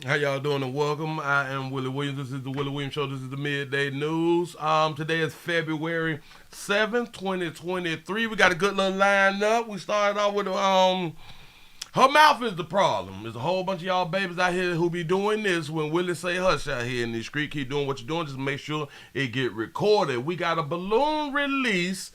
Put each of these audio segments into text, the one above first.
How y'all doing and welcome. I am Willie Williams. This is the Willie Williams Show. This is the Midday News. Today is February 7th, 2023. We got a good little lineup. We started off with her mouth is the problem. There's a whole bunch of y'all babies out here who be doing this when Willie say hush out here in the street. Keep doing what you're doing. Just make sure it get recorded. We got a balloon release.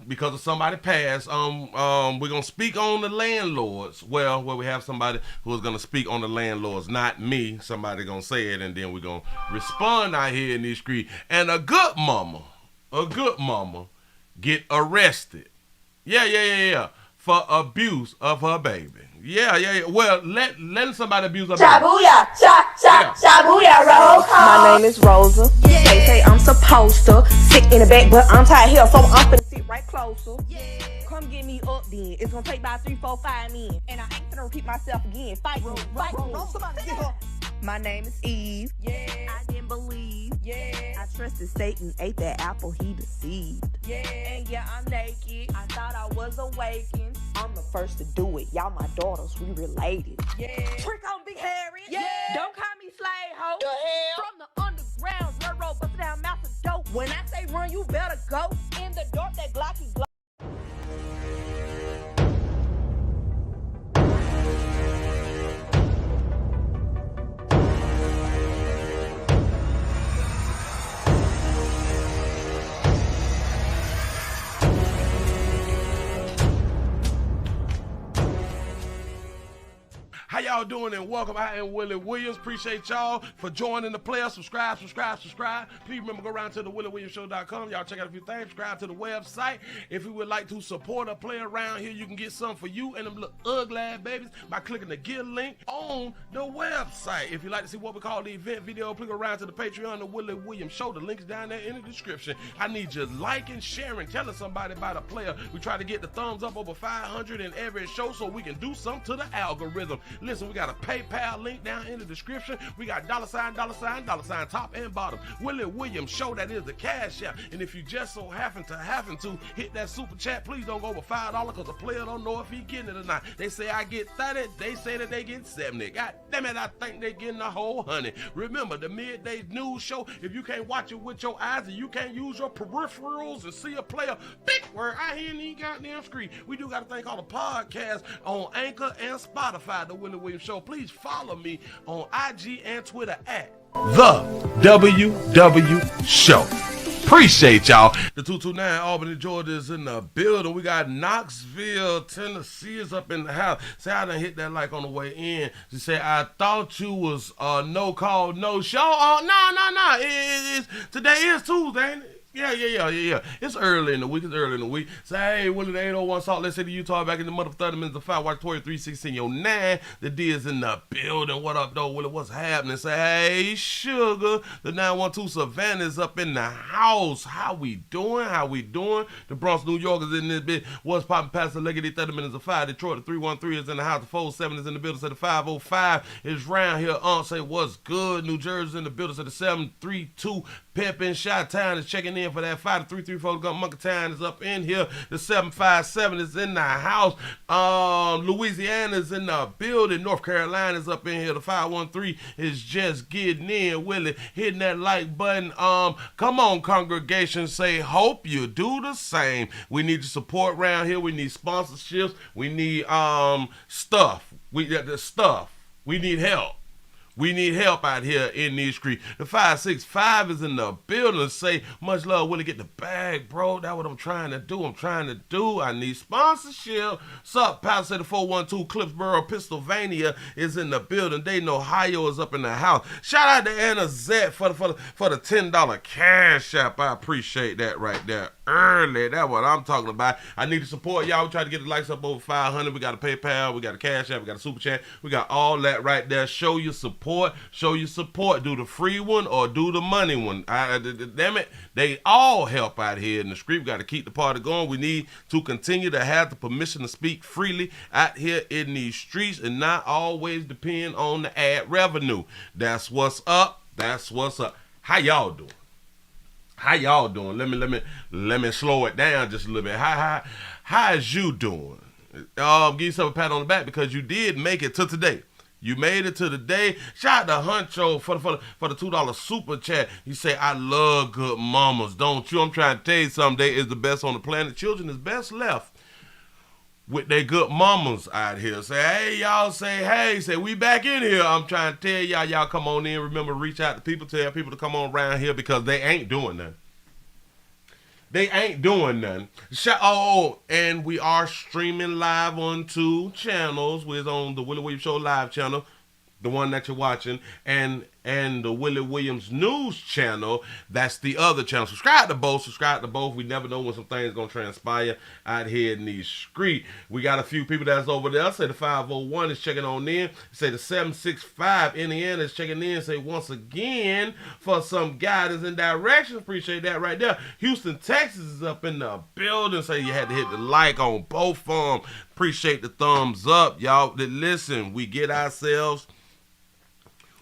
Because of somebody passed. We're gonna speak on the landlords. Well, where we have somebody who is gonna speak on the landlords, not me. Somebody gonna say it, and then we're gonna respond out here in the street. And a good mama, get arrested. Yeah. For abuse of her baby. Yeah. Well, letting somebody abuse her baby. Shabuya, Yeah. shabuya, roll call. My name is Rosa. Yeah. They say I'm supposed to sit in the back, but I'm tired here, so I'm finna sit right closer. Yeah. Come get me up then. It's gonna take about 3, 4, 5 men. And I ain't finna repeat myself again. Fight me. Somebody get her. My name is Eve. Yeah. I didn't believe. Yeah. I trusted Satan, ate that apple, he deceived. Yeah. And yeah, I'm naked. I thought I was awakened. I'm the first to do it. Y'all my daughters, we related. Yeah. Trick on Big Harry. Yeah. Don't call me slave hoe. The hell? From the underground railroad, bust down mouth of dope. When I say run, you better go. In the dark, that Glocky glow. How y'all doing and welcome. I am Willie Williams. Appreciate y'all for joining the player. Subscribe. Please remember, go around to the WillieWilliamsShow.com. Y'all check out a few things. Subscribe to the website. If you would like to support a player around here, you can get something for you and them little ugly ass babies by clicking the Get link on the website. If you'd like to see what we call the event video, please go around to the Patreon, the Willie Williams Show. The link's down there in the description. I need you liking, sharing, telling somebody about a player. We try to get the thumbs up over 500 in every show so we can do something to the algorithm. Listen, we got a PayPal link down in the description. We got $, top and bottom. Willie Williams Show, that is the cash app. And if you just so happen to hit that super chat, please don't go over $5 because the player don't know if he getting it or not. They say I get 30, they say that they get 70. God damn it, I think they getting a whole 100. Remember, the midday news show, if you can't watch it with your eyes and you can't use your peripherals and see a player, big word, I hear any goddamn screen. We do got a thing called a podcast on Anchor and Spotify, the Willie Williams Show. Please follow me on IG and Twitter at The WW Show. Appreciate y'all. The 229 Albany, Georgia is in the building. We got Knoxville, Tennessee is up in the house. Say I done hit that like on the way in. She said, I thought you was no call, no show. Oh, no. Today is Tuesday, ain't it? Yeah. It's early in the week. Say, hey, Willie, the 801 Salt Lake City, Utah, back in the month of 30 minutes of 5. Watch 316 your 9. The D is in the building. What up, though, Willie? What's happening? Say, hey, Sugar. The 912 Savannah is up in the house. How we doing? The Bronx, New York is in this bit. What's popping past the Leggedy 30 minutes of 5. Detroit, the 313 is in the house. The 47 is in the building. Say, the 505 is round here. Say, what's good? New Jersey's in the building. Say, the 732 Pimpin' Shot Town is checking in for that 5334 Gun Monkey Town is up in here. The 757 is in the house. Louisiana is in the building. North Carolina is up in here. The 513 is just getting in. Willie hitting that like button. Come on, congregation. Say, hope you do the same. We need your support around here. We need sponsorships. We need stuff. We need help. We need help out here in these streets. The 565 is in the building. Say, much love, Willie, get the bag, bro. That's what I'm trying to do. I need sponsorship. Sup, Pastor, the 412 Clipsboro, Pennsylvania is in the building. Dayton, Ohio is up in the house. Shout out to Anna Zett for the $10 cash app. I appreciate that right there. Early, that's what I'm talking about. I need to support y'all. We try to get the likes up over 500. We got a PayPal, we got a cash app, we got a super chat. We got all that right there. Show your support. Do the free one or do the money one. Damn it, they all help out here in the street. We got to keep the party going. We need to continue to have the permission to speak freely out here in these streets and not always depend on the ad revenue. That's what's up. How y'all doing? Let me slow it down just a little bit. How is you doing? Give yourself a pat on the back because you did make it to today. You made it to the day. Shout out to Huncho for the $2 super chat. You say, I love good mamas, don't you? I'm trying to tell you something. They is the best on the planet. Children is best left with their good mamas out here. Say, hey, y'all, say, hey, say, we back in here. I'm trying to tell y'all come on in. Remember, reach out to people, tell people to come on around here because they ain't doing nothing. They ain't doing nothing. And we are streaming live on 2 channels. We're on the Willie Williams Show live channel, the one that you're watching, and the Willie Williams News channel. That's the other channel. Subscribe to both. We never know when some things gonna transpire out here in these streets. We got a few people that's over there. Say the 501 is checking on in. Say the 765 Indiana is checking in. Say once again for some guidance and direction. Appreciate that right there. Houston, Texas is up in the building. Say you had to hit the like on both of them. Appreciate the thumbs up, y'all. Listen, we get ourselves.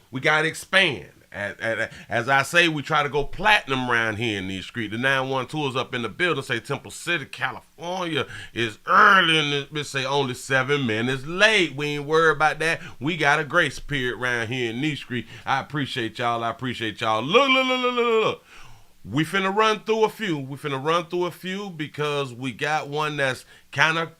We got to expand. As I say, we try to go platinum around here in these streets. The 912 is up in the building. Say Temple City, California is early in this bitch. Say only 7 minutes late. We ain't worried about that. We got a grace period around here in these streets. I appreciate y'all. Look. We finna run through a few because we got one that's kind of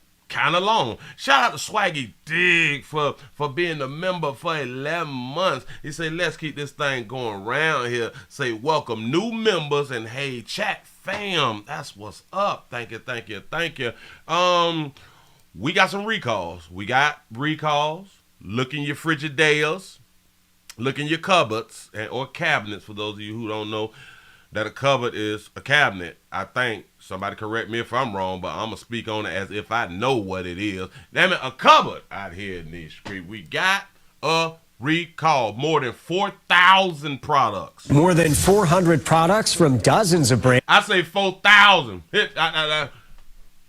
long. Shout out to Swaggy Dig for being a member for 11 months. He say, let's keep this thing going around here. Say, welcome new members and hey, chat fam. That's what's up. Thank you. We got some recalls. Look in your Frigidairs. Look in your cupboards or cabinets for those of you who don't know that a cupboard is a cabinet. I think, somebody correct me if I'm wrong, but I'm going to speak on it as if I know what it is. Damn it, a cupboard out here in these streets. We got a recall. More than 4,000 products. More than 400 products from dozens of brands. I say 4,000.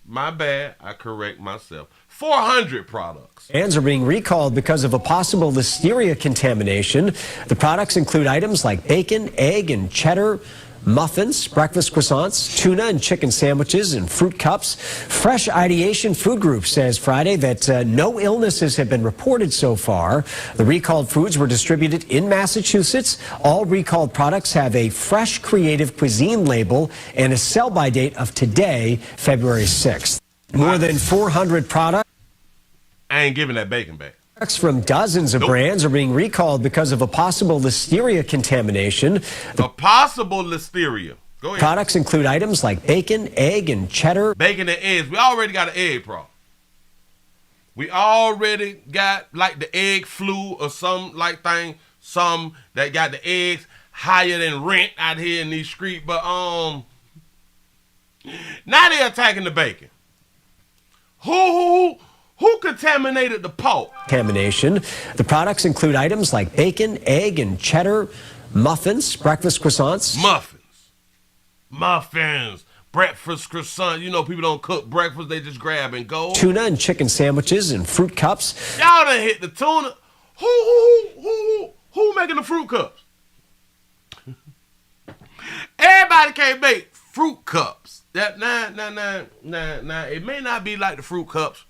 My bad. I correct myself. 400 products. Brands are being recalled because of a possible listeria contamination. The products include items like bacon, egg, and cheddar, muffins, breakfast croissants, tuna and chicken sandwiches, and fruit cups. Fresh Ideation Food Group says Friday that no illnesses have been reported so far. The recalled foods were distributed in Massachusetts. All recalled products have a Fresh Creative Cuisine label and a sell-by date of today, February 6th. More than 400 products. I ain't giving that bacon back. Products from dozens of brands are being recalled because of a possible listeria contamination. A possible listeria. Go ahead. Products include items like bacon, egg, and cheddar. Bacon and eggs. We already got an egg problem. We already got like the egg flu or some like thing. Some that got the eggs higher than rent out here in these streets. But now they're attacking the bacon. Who contaminated the pork? Contamination. The products include items like bacon, egg, and cheddar, muffins, breakfast croissants. Muffins. Breakfast croissant. You know people don't cook breakfast, they just grab and go. Tuna and chicken sandwiches and fruit cups. Y'all done hit the tuna. Who making the fruit cups? Everybody can't make fruit cups. Nah. It may not be like the fruit cups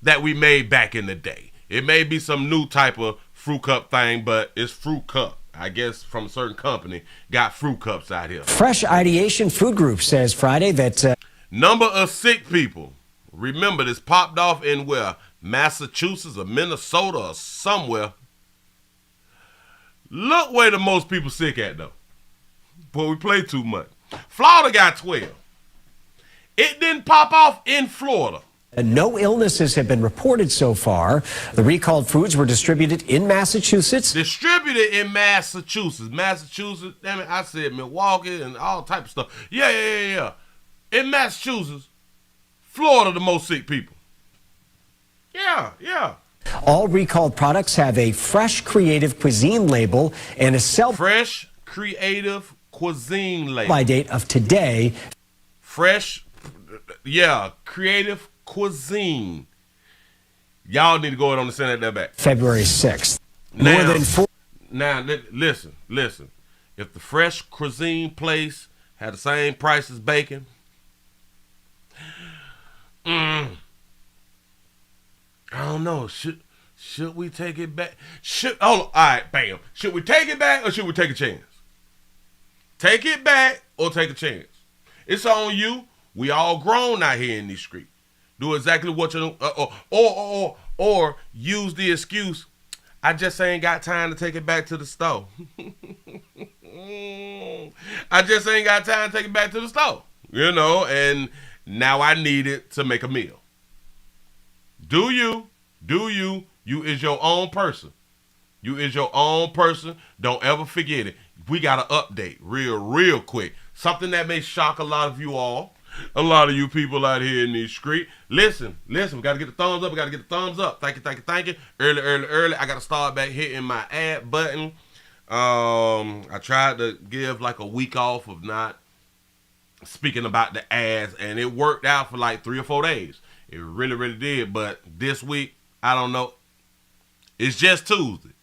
that we made back in the day. It may be some new type of fruit cup thing, but it's fruit cup. I guess from a certain company got fruit cups out here. Fresh Ideation Food Group says Friday that number of sick people. Remember, this popped off in where? Massachusetts or Minnesota or somewhere. Look where the most people sick at though. But we play too much. Florida got 12. It didn't pop off in Florida. No illnesses have been reported so far. The recalled foods were distributed in Massachusetts. Massachusetts, damn it, I said Milwaukee and all type of stuff. Yeah. In Massachusetts, Florida, the most sick people. Yeah. All recalled products have a Fresh Creative Cuisine label and a Fresh Creative Cuisine label. By date of today. Creative Cuisine. Y'all need to go ahead and send that back. February 6th. Now, listen. If the Fresh Cuisine place had the same price as bacon, I don't know. Should we take it back? All right, bam. Should we take it back or should we take a chance? Take it back or take a chance. It's on you. We all grown out here in these streets. Do exactly what you or use the excuse, I just ain't got time to take it back to the store. I just ain't got time to take it back to the store. You know, and now I need it to make a meal. Do you? You is your own person. You is your own person. Don't ever forget it. We got to update real quick. Something that may shock a lot of you all. A lot of you people out here in these streets. Listen. We got to get the thumbs up. Thank you. Early. I got to start back hitting my ad button. I tried to give like a week off of not speaking about the ads, and it worked out for like 3 or 4 days. It really did. But this week, I don't know. It's just Tuesday.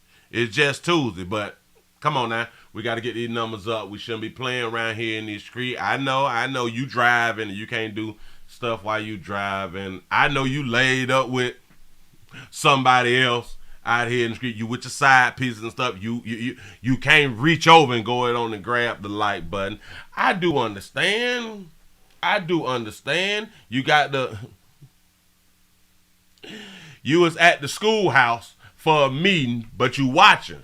But come on now. We got to get these numbers up. We shouldn't be playing around here in these streets. I know you driving and you can't do stuff while you driving. I know you laid up with somebody else out here in the street. You with your side pieces and stuff. You can't reach over and go on and grab the like button. I do understand. You got you was at the schoolhouse for a meeting, but you watching.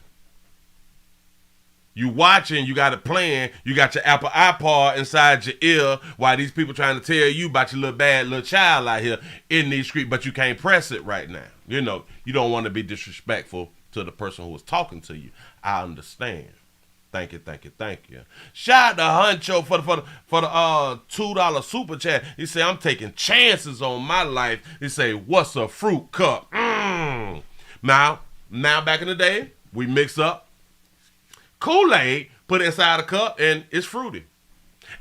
You got it playing, you got your Apple iPod inside your ear while these people trying to tell you about your little child out here in these streets, but you can't press it right now. You know, you don't want to be disrespectful to the person who was talking to you. I understand. Thank you. Shout out to Huncho for the $2 super chat. He said, I'm taking chances on my life. He say, what's a fruit cup? Now back in the day, we mix up Kool-Aid, put it inside a cup, and it's fruity.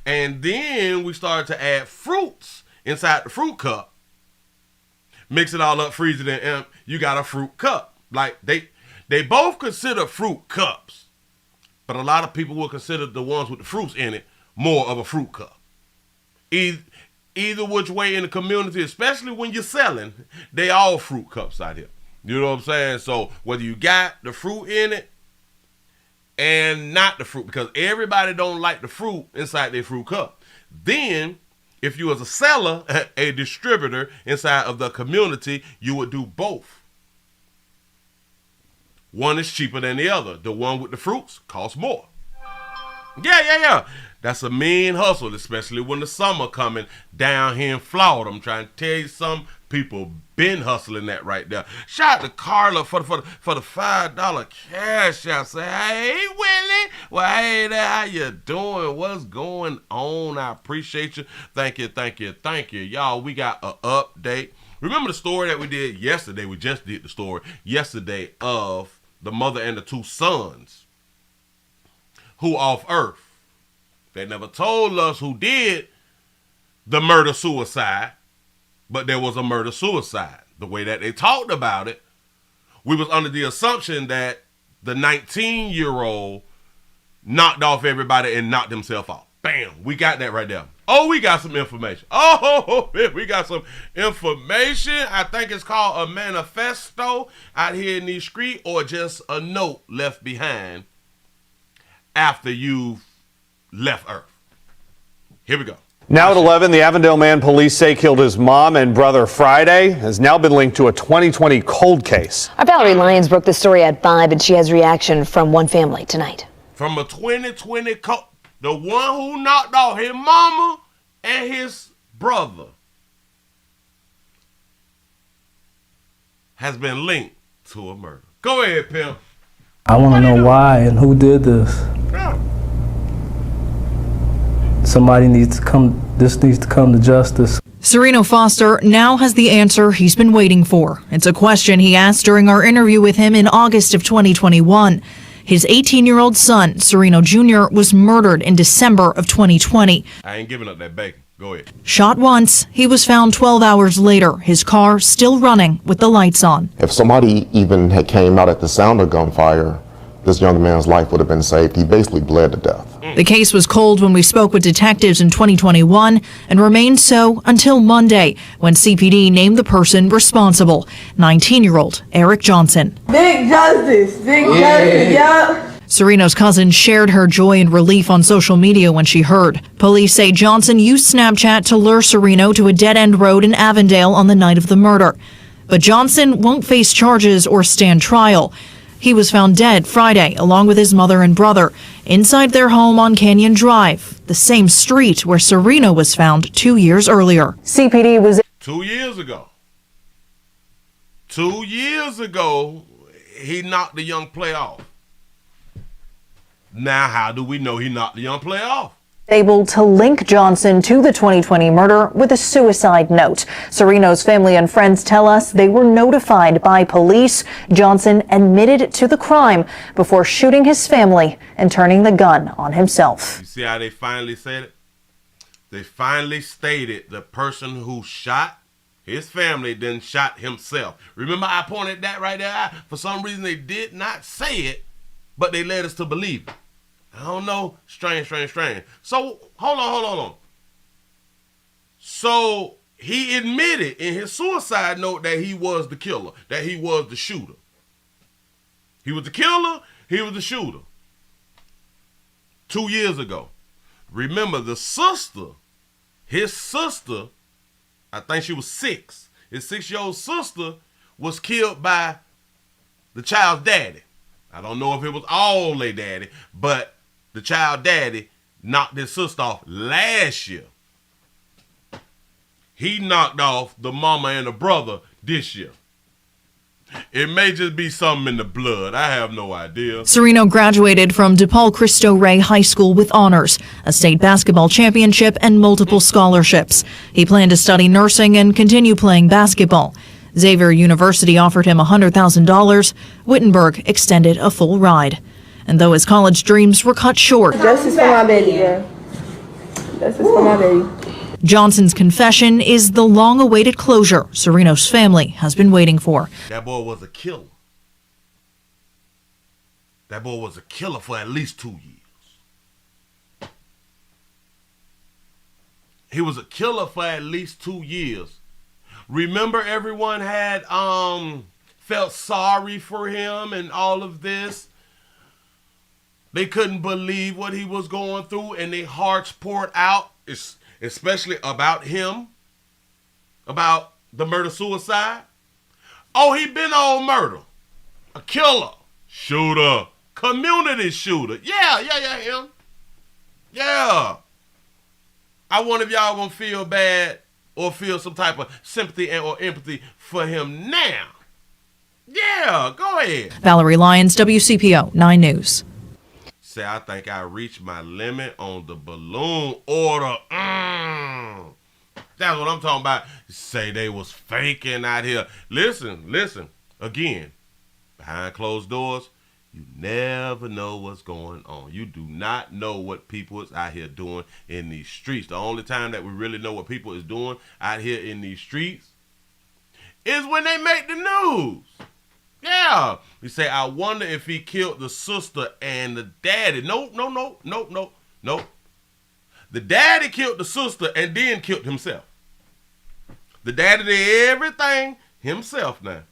And then we started to add fruits inside the fruit cup. Mix it all up, freeze it, and you got a fruit cup. Like, they both consider fruit cups, but a lot of people will consider the ones with the fruits in it more of a fruit cup. Either which way in the community, especially when you're selling, they all fruit cups out here. You know what I'm saying? So whether you got the fruit in it, and not the fruit, because everybody don't like the fruit inside their fruit cup. Then, if you was a seller, a distributor inside of the community, you would do both. One is cheaper than the other. The one with the fruits costs more. Yeah. That's a mean hustle, especially when the summer coming down here in Florida. I'm trying to tell you, some people been hustling that right there. Shout out to Carla for the $5 cash out. Say, hey, Willie. Well, hey there, how you doing? What's going on? I appreciate you. Thank you. Y'all, we got an update. Remember the story that we did yesterday? We just did the story yesterday of the mother and the 2 sons who off Earth. They never told us who did the murder-suicide, but there was a murder-suicide. The way that they talked about it, we was under the assumption that the 19-year-old knocked off everybody and knocked himself off. Bam, we got that right there. Oh, we got some information. We got some information. I think it's called a manifesto out here in these streets, or just a note left behind after you've left Earth. Here we go. Now at 11, the Avondale man police say killed his mom and brother Friday has now been linked to a 2020 cold case. Our Valerie Lyons broke the story at 5, and she has reaction from one family tonight. From a 2020 the one who knocked off his mama and his brother has been linked to a murder. Go ahead, Pimp. I want to know why and who did this. Yeah. Somebody needs to come, this needs to come to justice. Sereno Foster now has the answer he's been waiting for. It's a question he asked during our interview with him in August of 2021. His 18-year-old son, Sereno Jr., was murdered in December of 2020. I ain't giving up that bacon. Go ahead. Shot once, he was found 12 hours later, his car still running with the lights on. If somebody even had came out at the sound of gunfire, this young man's life would have been saved. He basically bled to death. The case was cold when we spoke with detectives in 2021 and remained so until Monday, when CPD named the person responsible, 19-year-old Eric Johnson. Big justice. Big justice, yeah. Sereno's cousin shared her joy and relief on social media when she heard. Police say Johnson used Snapchat to lure Sereno to a dead-end road in Avondale on the night of the murder. But Johnson won't face charges or stand trial. He was found dead Friday, along with his mother and brother, inside their home on Canyon Drive, the same street where Sereno was found 2 years earlier. CPD was 2 years ago. 2 years ago, he knocked the young player off. Now, how do we know he knocked the young player off? able to link Johnson to the 2020 murder with a suicide note. Sereno's family and friends tell us they were notified by police. Johnson admitted to the crime before shooting his family and turning the gun on himself. You see how they finally said it? They finally stated the person who shot his family then shot himself. Remember I pointed that right there? For some reason they did not say it, but they led us to believe it. I don't know. Strange. So, hold on. So, he admitted in his suicide note that he was the killer, that he was the shooter. He was the killer, he was the shooter. 2 years ago. Remember, the sister, his sister, I think she was 6. His 6-year-old sister was killed by the child's daddy. I don't know if it was all their daddy, but the child daddy knocked his sister off last year. He knocked off the mama and the brother this year. It may just be something in the blood. I have no idea. Sereno graduated from DePaul Cristo Rey High School with honors, a state basketball championship, and multiple scholarships. He planned to study nursing and continue playing basketball. Xavier University offered him $100,000. Wittenberg extended a full ride. And though his college dreams were cut short, Justice for my baby, girl. Justice for my baby. Johnson's confession is the long-awaited closure Sereno's family has been waiting for. That boy was a killer. That boy was a killer for at least 2 years. He was a killer for at least 2 years. Remember, everyone had felt sorry for him and all of this. They couldn't believe what he was going through, and their hearts poured out, especially about him, about the murder-suicide. Oh, he been on murder. A killer. Shooter. Community shooter. Yeah, him. Yeah. I wonder if y'all gonna feel bad or feel some type of sympathy or empathy for him now. Yeah, go ahead. Valerie Lyons, WCPO 9 News. Say, I think I reached my limit on the balloon order. That's what I'm talking about. Say they was faking out here. Listen. Again, behind closed doors, you never know what's going on. You do not know what people is out here doing in these streets. The only time that we really know what people is doing out here in these streets is when they make the news. Yeah. You say, I wonder if he killed the sister and the daddy. Nope. The daddy killed the sister and then killed himself. The daddy did everything himself now.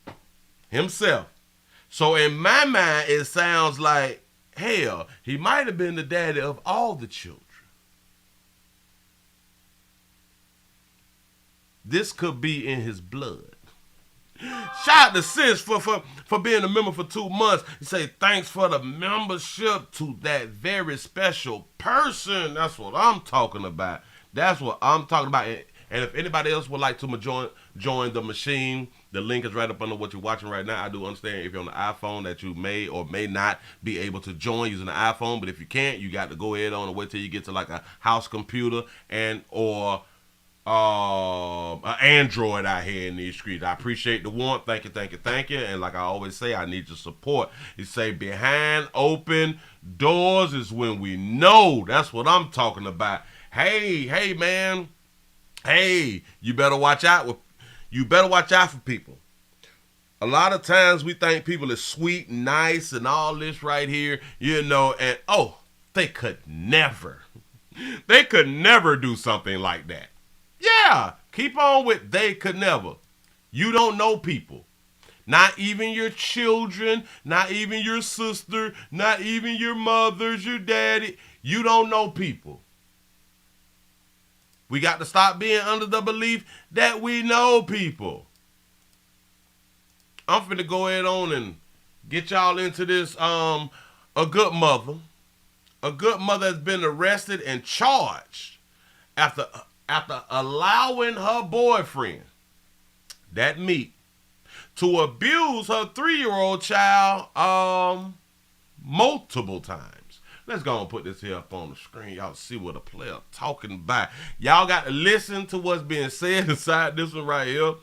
Himself. So in my mind, it sounds like, hell, he might have been the daddy of all the children. This could be in his blood. Shout out to Sis for being a member for 2 months. You say thanks for the membership to that very special person. That's what I'm talking about. And if anybody else would like to join the machine, the link is right up under what you're watching right now. I do understand if you're on the iPhone that you may or may not be able to join using the iPhone. But if you can't, you got to go ahead on and wait till you get to like a house computer or an Android out here in these streets. I appreciate the warmth. Thank you. And like I always say, I need your support. You say behind open doors is when we know. That's what I'm talking about. Hey, man. Hey, you better watch out for people. A lot of times we think people are sweet, nice, and all this right here, you know, and they could never do something like that. Yeah, keep on with they could never. You don't know people. Not even your children, not even your sister, not even your mothers, your daddy. You don't know people. We got to stop being under the belief that we know people. I'm finna go ahead on and get y'all into this. A good mother has been arrested and charged after allowing her boyfriend, that meat, to abuse her 3-year-old child multiple times. Let's go and put this here up on the screen. Y'all see what a player talking about. Y'all got to listen to what's being said inside this one right here.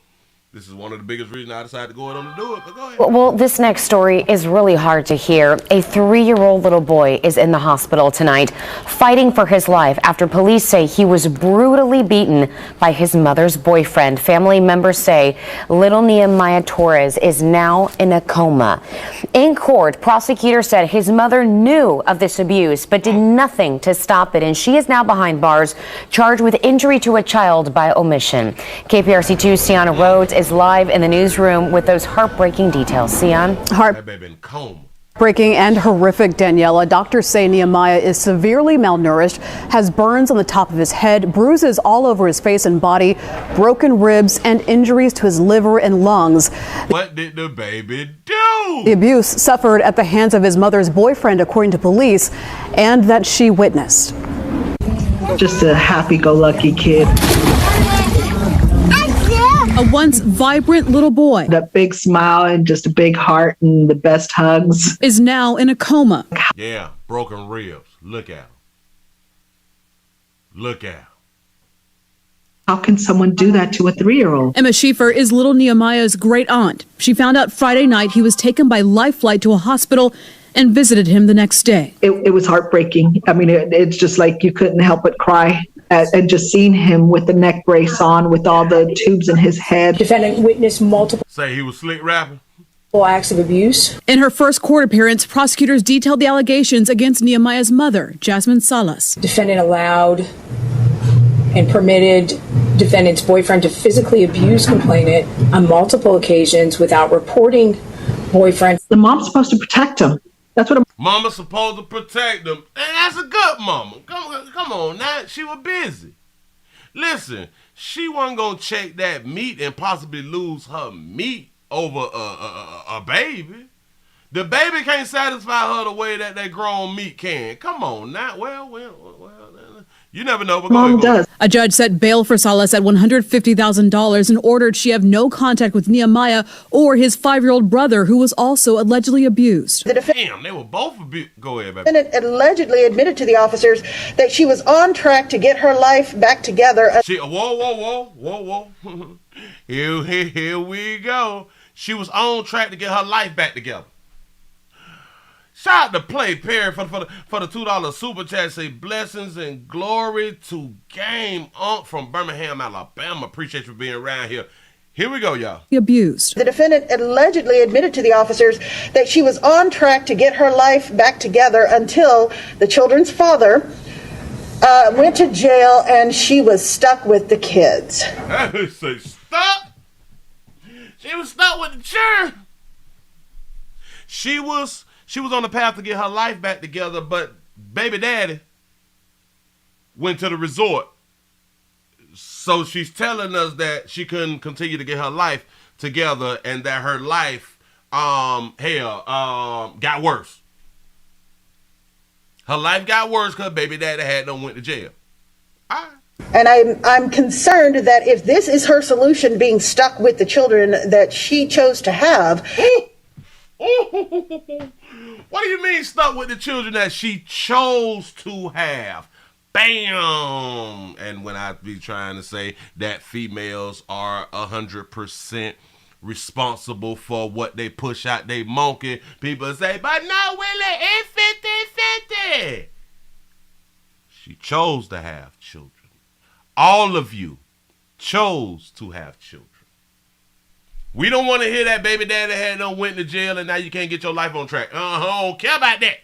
This is one of the biggest reasons I decided to go ahead and do it, but go ahead. Well, this next story is really hard to hear. A 3-year-old little boy is in the hospital tonight fighting for his life after police say he was brutally beaten by his mother's boyfriend. Family members say little Nehemiah Torres is now in a coma. In court, prosecutors said his mother knew of this abuse but did nothing to stop it, and she is now behind bars, charged with injury to a child by omission. KPRC2's Sienna Rhodes is live in the newsroom with those heartbreaking details. Sian? That baby in coma. Breaking and horrific, Daniela. Doctors say Nehemiah is severely malnourished, has burns on the top of his head, bruises all over his face and body, broken ribs, and injuries to his liver and lungs. What did the baby do? The abuse suffered at the hands of his mother's boyfriend, according to police, and that she witnessed. Just a happy-go-lucky kid. A once vibrant little boy. That big smile and just a big heart and the best hugs. Is now in a coma. Yeah, broken ribs. Look out. Look out. How can someone do that to a 3-year-old? Emma Schieffer is little Nehemiah's great aunt. She found out Friday night he was taken by life flight to a hospital and visited him the next day. It was heartbreaking. I mean, it's just like you couldn't help but cry. And just seeing him with the neck brace on, with all the tubes in his head. Defendant witnessed multiple Say he was slick rapping. acts of abuse. In her first court appearance, prosecutors detailed the allegations against Nehemiah's mother, Jasmine Salas. Defendant allowed and permitted defendant's boyfriend to physically abuse complainant on multiple occasions without reporting boyfriend. The mom's supposed to protect him. That's what Mama's supposed to protect them. And that's a good mama. Come on now. She was busy. Listen, she wasn't going to check that meat and possibly lose her meat over a baby. The baby can't satisfy her the way that grown meat can. Come on now. Well, you never know. But Mom does. A judge set bail for Salas at $150,000 and ordered she have no contact with Nehemiah or his 5-year-old brother, who was also allegedly abused. Damn, they were both abused. Go ahead, baby. Defendant allegedly admitted to the officers that she was on track to get her life back together. Whoa. Here we go. She was on track to get her life back together. Shout out to Play Perry for the $2 super chat. Say blessings and glory to Game Unk from Birmingham, Alabama. Appreciate you being around here. Here we go, y'all. Abused. The defendant allegedly admitted to the officers that she was on track to get her life back together until the children's father went to jail and she was stuck with the kids. Say stuck? She was stuck with the children. She was on the path to get her life back together, but baby daddy went to the resort. So she's telling us that she couldn't continue to get her life together and that her life, got worse. Her life got worse because baby daddy had done went to jail. All right. And I'm concerned that if this is her solution, being stuck with the children that she chose to have. What do you mean stuck with the children that she chose to have? Bam! And when I be trying to say that females are 100% responsible for what they push out they monkey, people say, but no, Willie, it's 50-50. She chose to have children. All of you chose to have children. We don't want to hear that baby daddy had done went to jail and now you can't get your life on track. I don't care about that.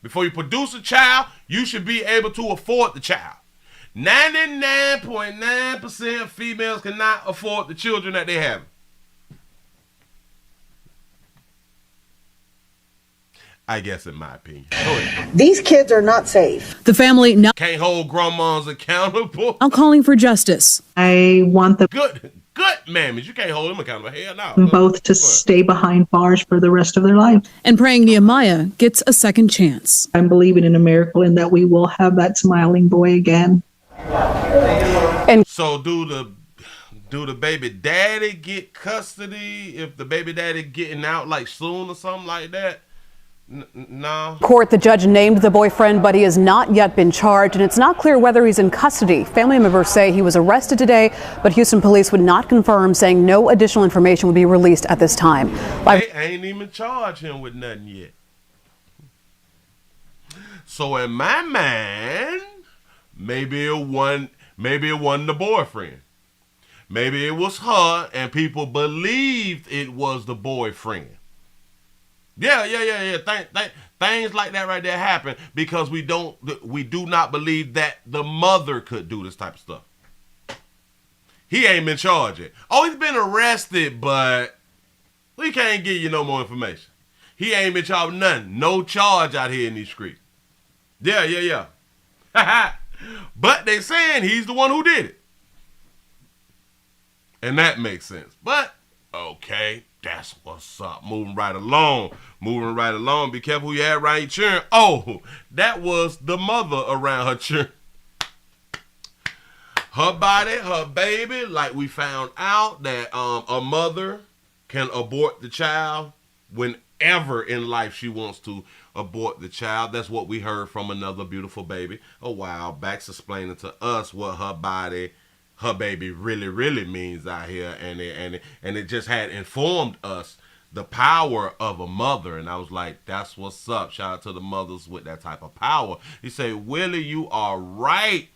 Before you produce a child, you should be able to afford the child. 99.9% of females cannot afford the children that they have. I guess in my opinion. These kids are not safe. The family now can't hold grandmas accountable. I'm calling for justice. I want them Good mammies. You can't hold them accountable. Hell no. both to stay behind bars for the rest of their life. And praying Nehemiah gets a second chance. I'm believing in a miracle and that we will have that smiling boy again. And so do the baby daddy get custody if the baby daddy getting out like soon or something like that? No. Court, the judge named the boyfriend, but he has not yet been charged, and it's not clear whether he's in custody. Family members say he was arrested today, but Houston police would not confirm, saying no additional information would be released at this time. They ain't even charged him with nothing yet. So in my mind, maybe it wasn't the boyfriend. Maybe it was her, and people believed it was the boyfriend. Yeah. Things like that right there happen because we do not believe that the mother could do this type of stuff. He ain't been charged yet. Oh, he's been arrested, but we can't give you no more information. He ain't been charged with nothing. No charge out here in these streets. Yeah. But they saying he's the one who did it. And that makes sense. But, okay. That's what's up. Moving right along. Be careful who you have around your children. Oh, that was the mother around her children. Her body, her baby, like we found out that a mother can abort the child whenever in life she wants to abort the child. That's what we heard from another beautiful baby a while back, explaining to us what her baby really means out here, and it just had informed us the power of a mother, and I was like, that's what's up. Shout out to the mothers with that type of power. He said, Willie, you are right.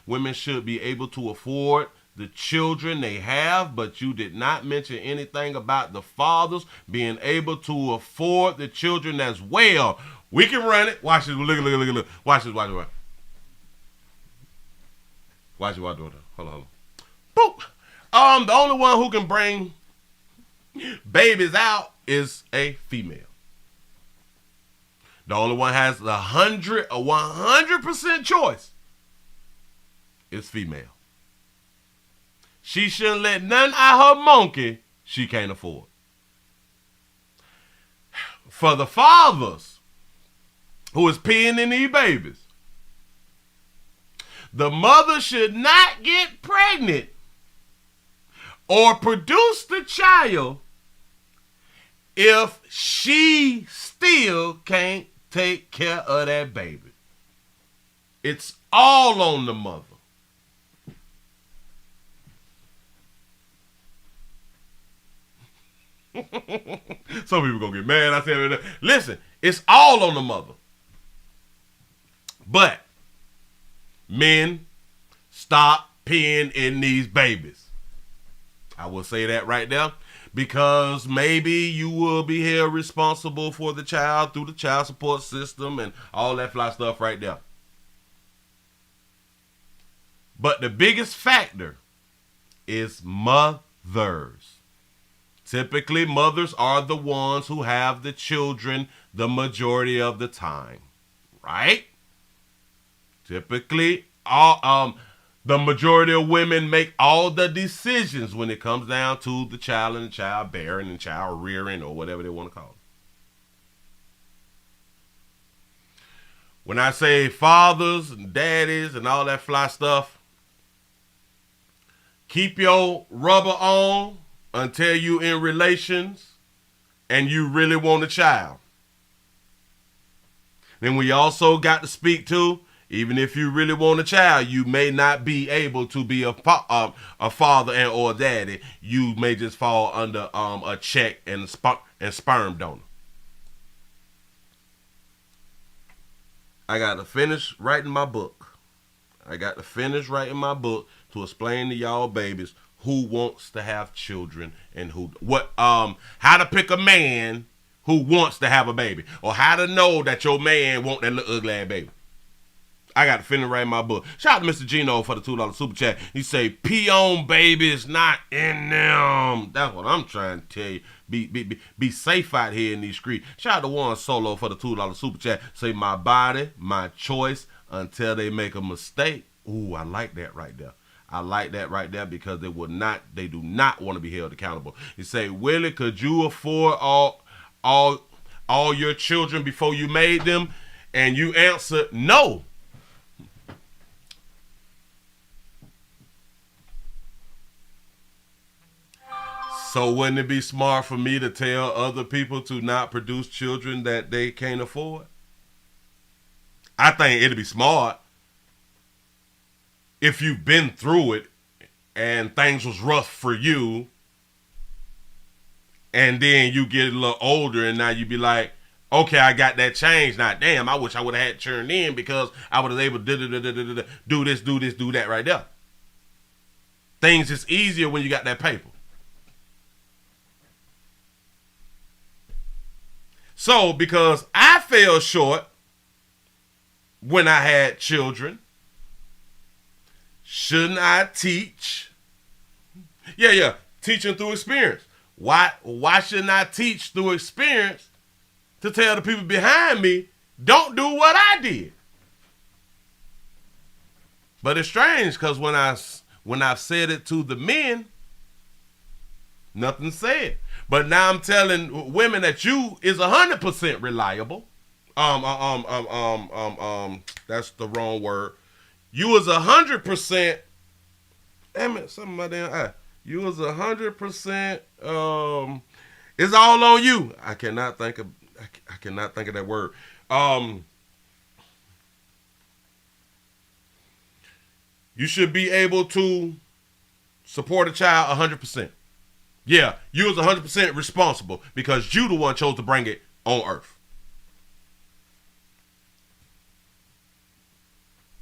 Women should be able to afford the children they have, but you did not mention anything about the fathers being able to afford the children as well. We can run it. Watch this. Look. Watch this. Watch it. Hold on. Boop. The only one who can bring babies out is a female. The only one has 100% choice is female. She shouldn't let none out her monkey she can't afford. For the fathers who is peeing in these babies, the mother should not get pregnant or produce the child if she still can't take care of that baby. It's all on the mother. Some people gonna get mad. I said, listen, it's all on the mother. But men, stop peeing in these babies. I will say that right there, because maybe you will be held responsible for the child through the child support system and all that fly stuff right there. But the biggest factor is mothers. Typically, mothers are the ones who have the children the majority of the time, right? Typically, the majority of women make all the decisions when it comes down to the child and the child bearing and child rearing or whatever they want to call it. When I say fathers and daddies and all that fly stuff, keep your rubber on until you in relations and you really want a child. Then we also got to speak to, even if you really want a child, you may not be able to be a father and or a daddy. You may just fall under a check and sperm donor. I got to finish writing my book. To explain to y'all babies who wants to have children and how to pick a man who wants to have a baby, or how to know that your man want that little ugly ass baby. I got to finish writing my book. Shout out to Mr. Gino for the $2 super chat. He say, pee-on babies not in them. That's what I'm trying to tell you. Be safe out here in these streets. Shout out to Warren Solo for the $2 super chat. Say, my body, my choice, until they make a mistake. Ooh, I like that right there. I like that right there because they do not want to be held accountable. He say, Willie, could you afford all your children before you made them? And you answer, no. So wouldn't it be smart for me to tell other people to not produce children that they can't afford? I think it'd be smart if you've been through it and things was rough for you, and then you get a little older and now you be like, okay, I got that change. Now, damn, I wish I would have had turned in because I would have able to do this, do that right there. Things is easier when you got that paper. So, because I fell short when I had children, shouldn't I teach? Yeah, teaching through experience. Why shouldn't I teach through experience to tell the people behind me, don't do what I did? But it's strange because when I've said it to the men, nothing said. But now I'm telling women that you is 100% reliable. That's the wrong word. You is 100%. Damn it, something about damn. You is 100%. It's all on you. I cannot think of that word. You should be able to support a child 100%. Yeah, you was 100% responsible because you the one chose to bring it on earth.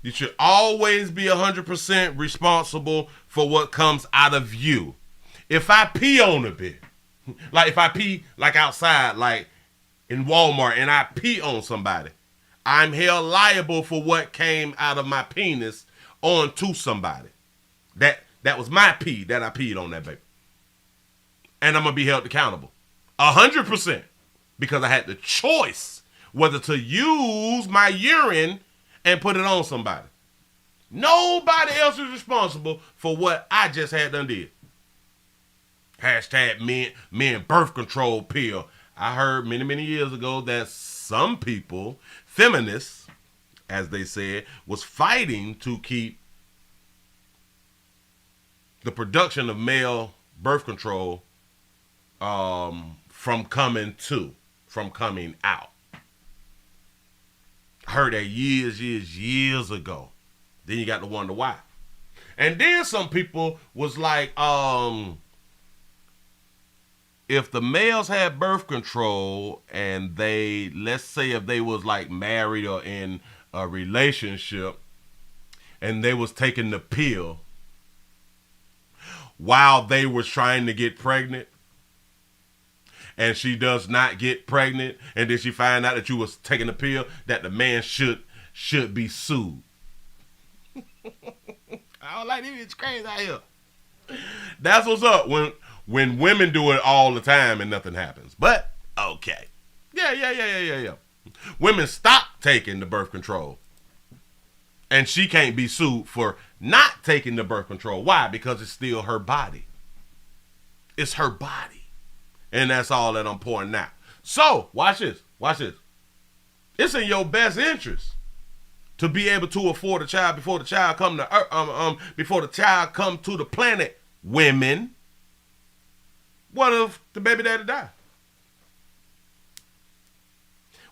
You should always be 100% responsible for what comes out of you. If I pee on a bit, like if I pee like outside, like in Walmart, and I pee on somebody, I'm held liable for what came out of my penis onto somebody. That was my pee that I peed on that baby. And I'm going to be held accountable 100% because I had the choice whether to use my urine and put it on somebody. Nobody else is responsible for what I just had done did. Hashtag men birth control pill. I heard many years ago that some people, feminists, as they said, was fighting to keep the production of male birth control from coming out. I heard that years ago. Then you got to wonder why. And then some people was like, if the males had birth control and they, let's say if they was like married or in a relationship and they was taking the pill while they was trying to get pregnant, and she does not get pregnant, and then she find out that you was taking the pill, that the man should be sued. I don't like this. It's crazy out here. That's what's up when women do it all the time and nothing happens. But okay, yeah. Women stop taking the birth control, and she can't be sued for not taking the birth control. Why? Because it's still her body. It's her body. And that's all that I'm pointing out. So, watch this. It's in your best interest to be able to afford a child before the child come to the planet. Women, what if the baby daddy die?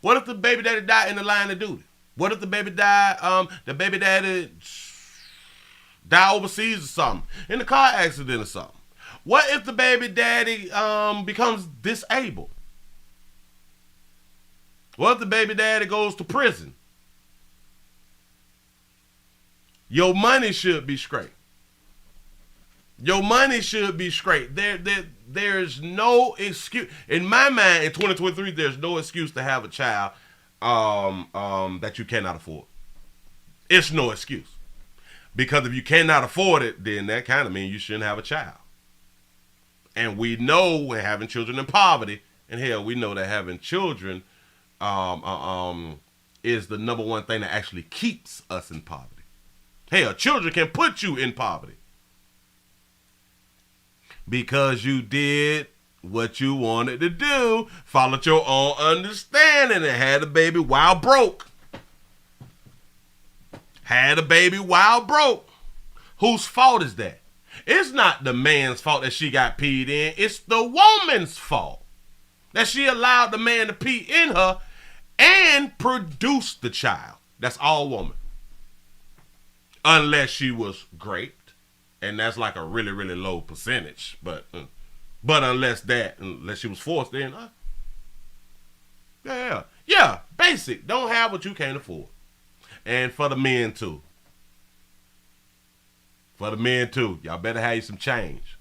What if the baby daddy die in the line of duty? What if the baby daddy die overseas or something, in a car accident or something? What if the baby daddy becomes disabled? What if the baby daddy goes to prison? Your money should be straight. Your money should be straight. There's no excuse. In my mind, in 2023, there's no excuse to have a child that you cannot afford. It's no excuse. Because if you cannot afford it, then that kind of means you shouldn't have a child. And we know we're having children in poverty, and hell, we know that having children is the number one thing that actually keeps us in poverty. Hell, children can put you in poverty. Because you did what you wanted to do, followed your own understanding, and had a baby while broke. Had a baby while broke. Whose fault is that? It's not the man's fault that she got peed in. It's the woman's fault that she allowed the man to pee in her and produce the child. That's all woman. Unless she was great. And that's like a really, really low percentage. But unless she was forced in, yeah, basic. Don't have what you can't afford. And for the men too. Y'all better have you some change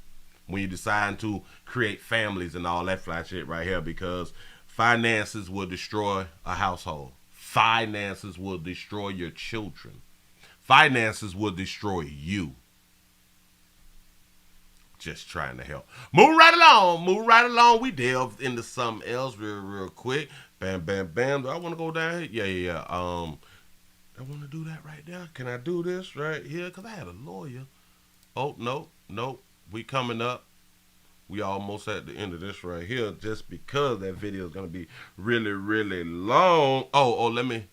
when you decide to create families and all that fly shit right here, because finances will destroy a household. Finances will destroy your children. Finances will destroy you. Just trying to help. Move right along. We delved into something else real quick. Bam, bam, bam. Do I want to go down here? Yeah. I want to do that right there. Can I do this right here? Because I had a lawyer. Oh, nope. We coming up. We almost at the end of this right here, just because that video is going to be really, really long. Oh, let me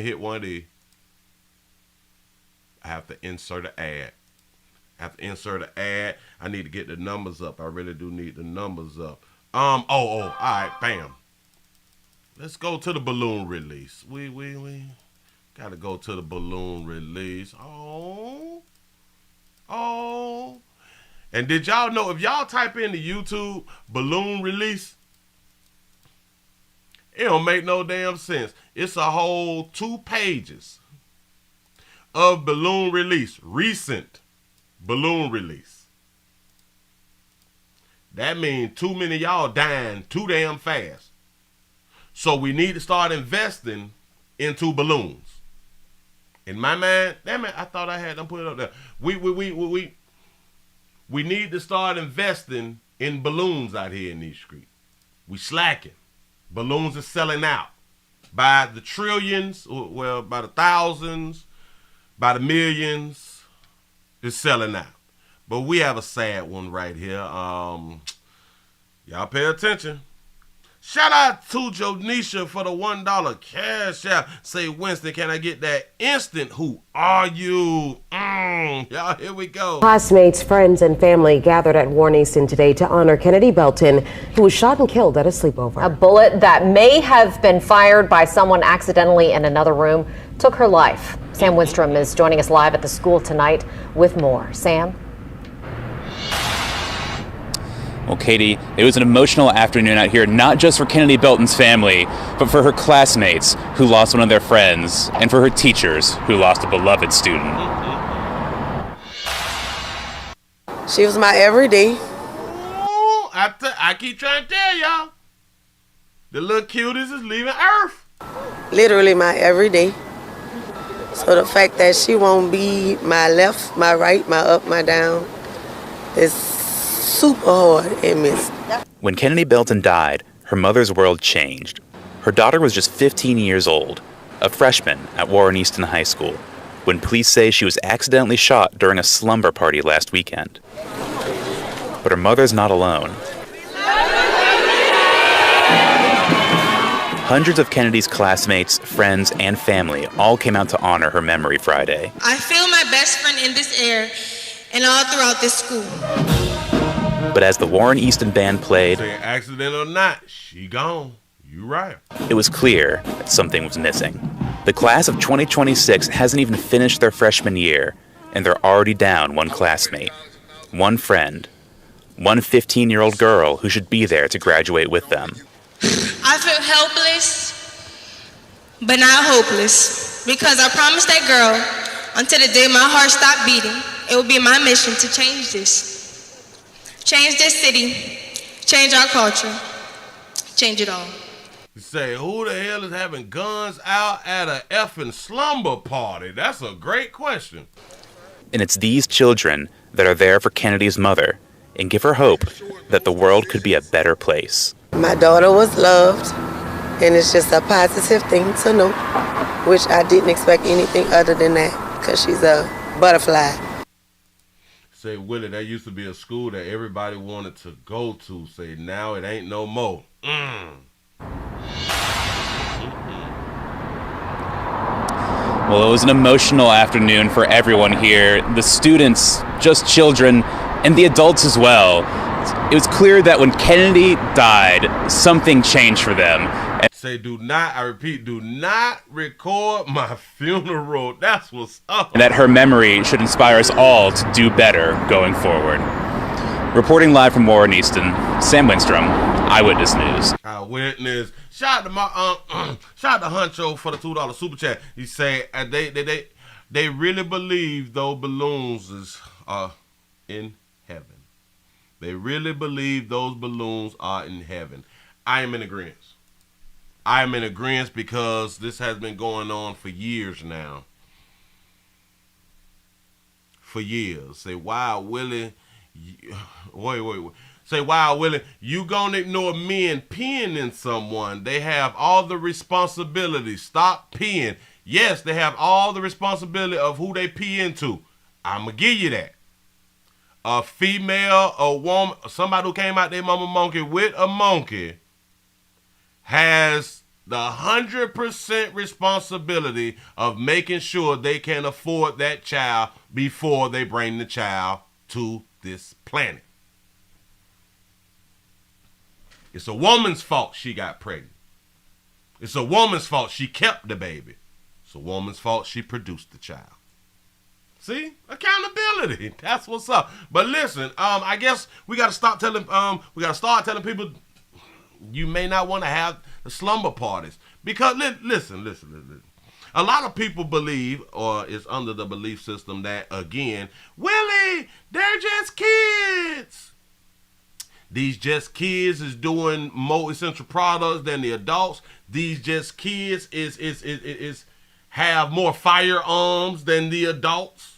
hit one of these. I have to insert an ad. I need to get the numbers up. I really do need the numbers up. All right, bam. Let's go to the balloon release. We gotta go to the balloon release. Oh. And did y'all know, if y'all type into YouTube balloon release, it don't make no damn sense. It's a whole 2 pages of balloon release, recent balloon release. That means too many of y'all dying too damn fast. So we need to start investing into balloons. In my mind, damn it, I thought I had them put it up there. We need to start investing in balloons out here in these streets. We slacking. Balloons are selling out by the trillions, well, by the thousands, by the millions. It's selling out. But we have a sad one right here. Y'all pay attention. Shout out to Jonisha for the $1 cash out. Say, Winston, can I get that instant? Who are you? Y'all, here we go. Classmates, friends, and family gathered at Warren Easton today to honor Kennedy Belton, who was shot and killed at a sleepover. A bullet that may have been fired by someone accidentally in another room took her life. Sam Winstrom is joining us live at the school tonight with more. Sam? Well, Katie, it was an emotional afternoon out here, not just for Kennedy Belton's family, but for her classmates who lost one of their friends, and for her teachers who lost a beloved student. She was my everyday. I keep trying to tell y'all, the little cuties is leaving Earth. Literally my everyday. So the fact that she won't be my left, my right, my up, my down is super hard and missed. When Kennedy Belton died, her mother's world changed. Her daughter was just 15 years old, a freshman at Warren Easton High School, when police say she was accidentally shot during a slumber party last weekend. But her mother's not alone. Hundreds of Kennedy's classmates, friends, and family all came out to honor her memory Friday. I feel my best friend in this air and all throughout this school. But as the Warren Easton band played, Say accident or not, she gone. You right. It was clear that something was missing. The class of 2026 hasn't even finished their freshman year, and they're already down one classmate, one friend, one 15-year-old girl who should be there to graduate with them. I feel helpless, but not hopeless, because I promised that girl until the day my heart stopped beating it will be my mission to change this. Change this city, change our culture, change it all. You say, who the hell is having guns out at a effing slumber party? That's a great question. And it's these children that are there for Kennedy's mother and give her hope that the world could be a better place. My daughter was loved, and it's just a positive thing to know, which I didn't expect anything other than that, because she's a butterfly. Say, Willie, that used to be a school that everybody wanted to go to. Say, now it ain't no more. Well, it was an emotional afternoon for everyone here. The students, just children, and the adults as well. It was clear that when Kennedy died, something changed for them. Say, do not, I repeat, do not record my funeral. That's what's up. And that her memory should inspire us all to do better going forward. Reporting live from Warren Easton, Sam Winstrom, Eyewitness News. Eyewitness. Shout out to my shout out to Huncho for the $2 super chat. He say they really believe those balloons is in heaven. They really believe those balloons are in heaven. I am in agreement. I am in agreement because this has been going on for years now. For years. Say, wow, Willie. Wait. Say, wow, Willie, you gonna ignore men peeing in someone. They have all the responsibility. Stop peeing. Yes, they have all the responsibility of who they pee into. I'm gonna give you that. A female, a woman, somebody who came out their mama monkey with a monkey has the 100% responsibility of making sure they can afford that child before they bring the child to this planet. It's a woman's fault she got pregnant. It's a woman's fault she kept the baby. It's a woman's fault she produced the child. See? Accountability. That's what's up. But listen, I guess we gotta start telling people you may not want to have the slumber parties. Because listen. A lot of people believe, or is under the belief system that, again, Willie, they're just kids. These just kids is doing more essential products than the adults. These just kids is have more firearms than the adults.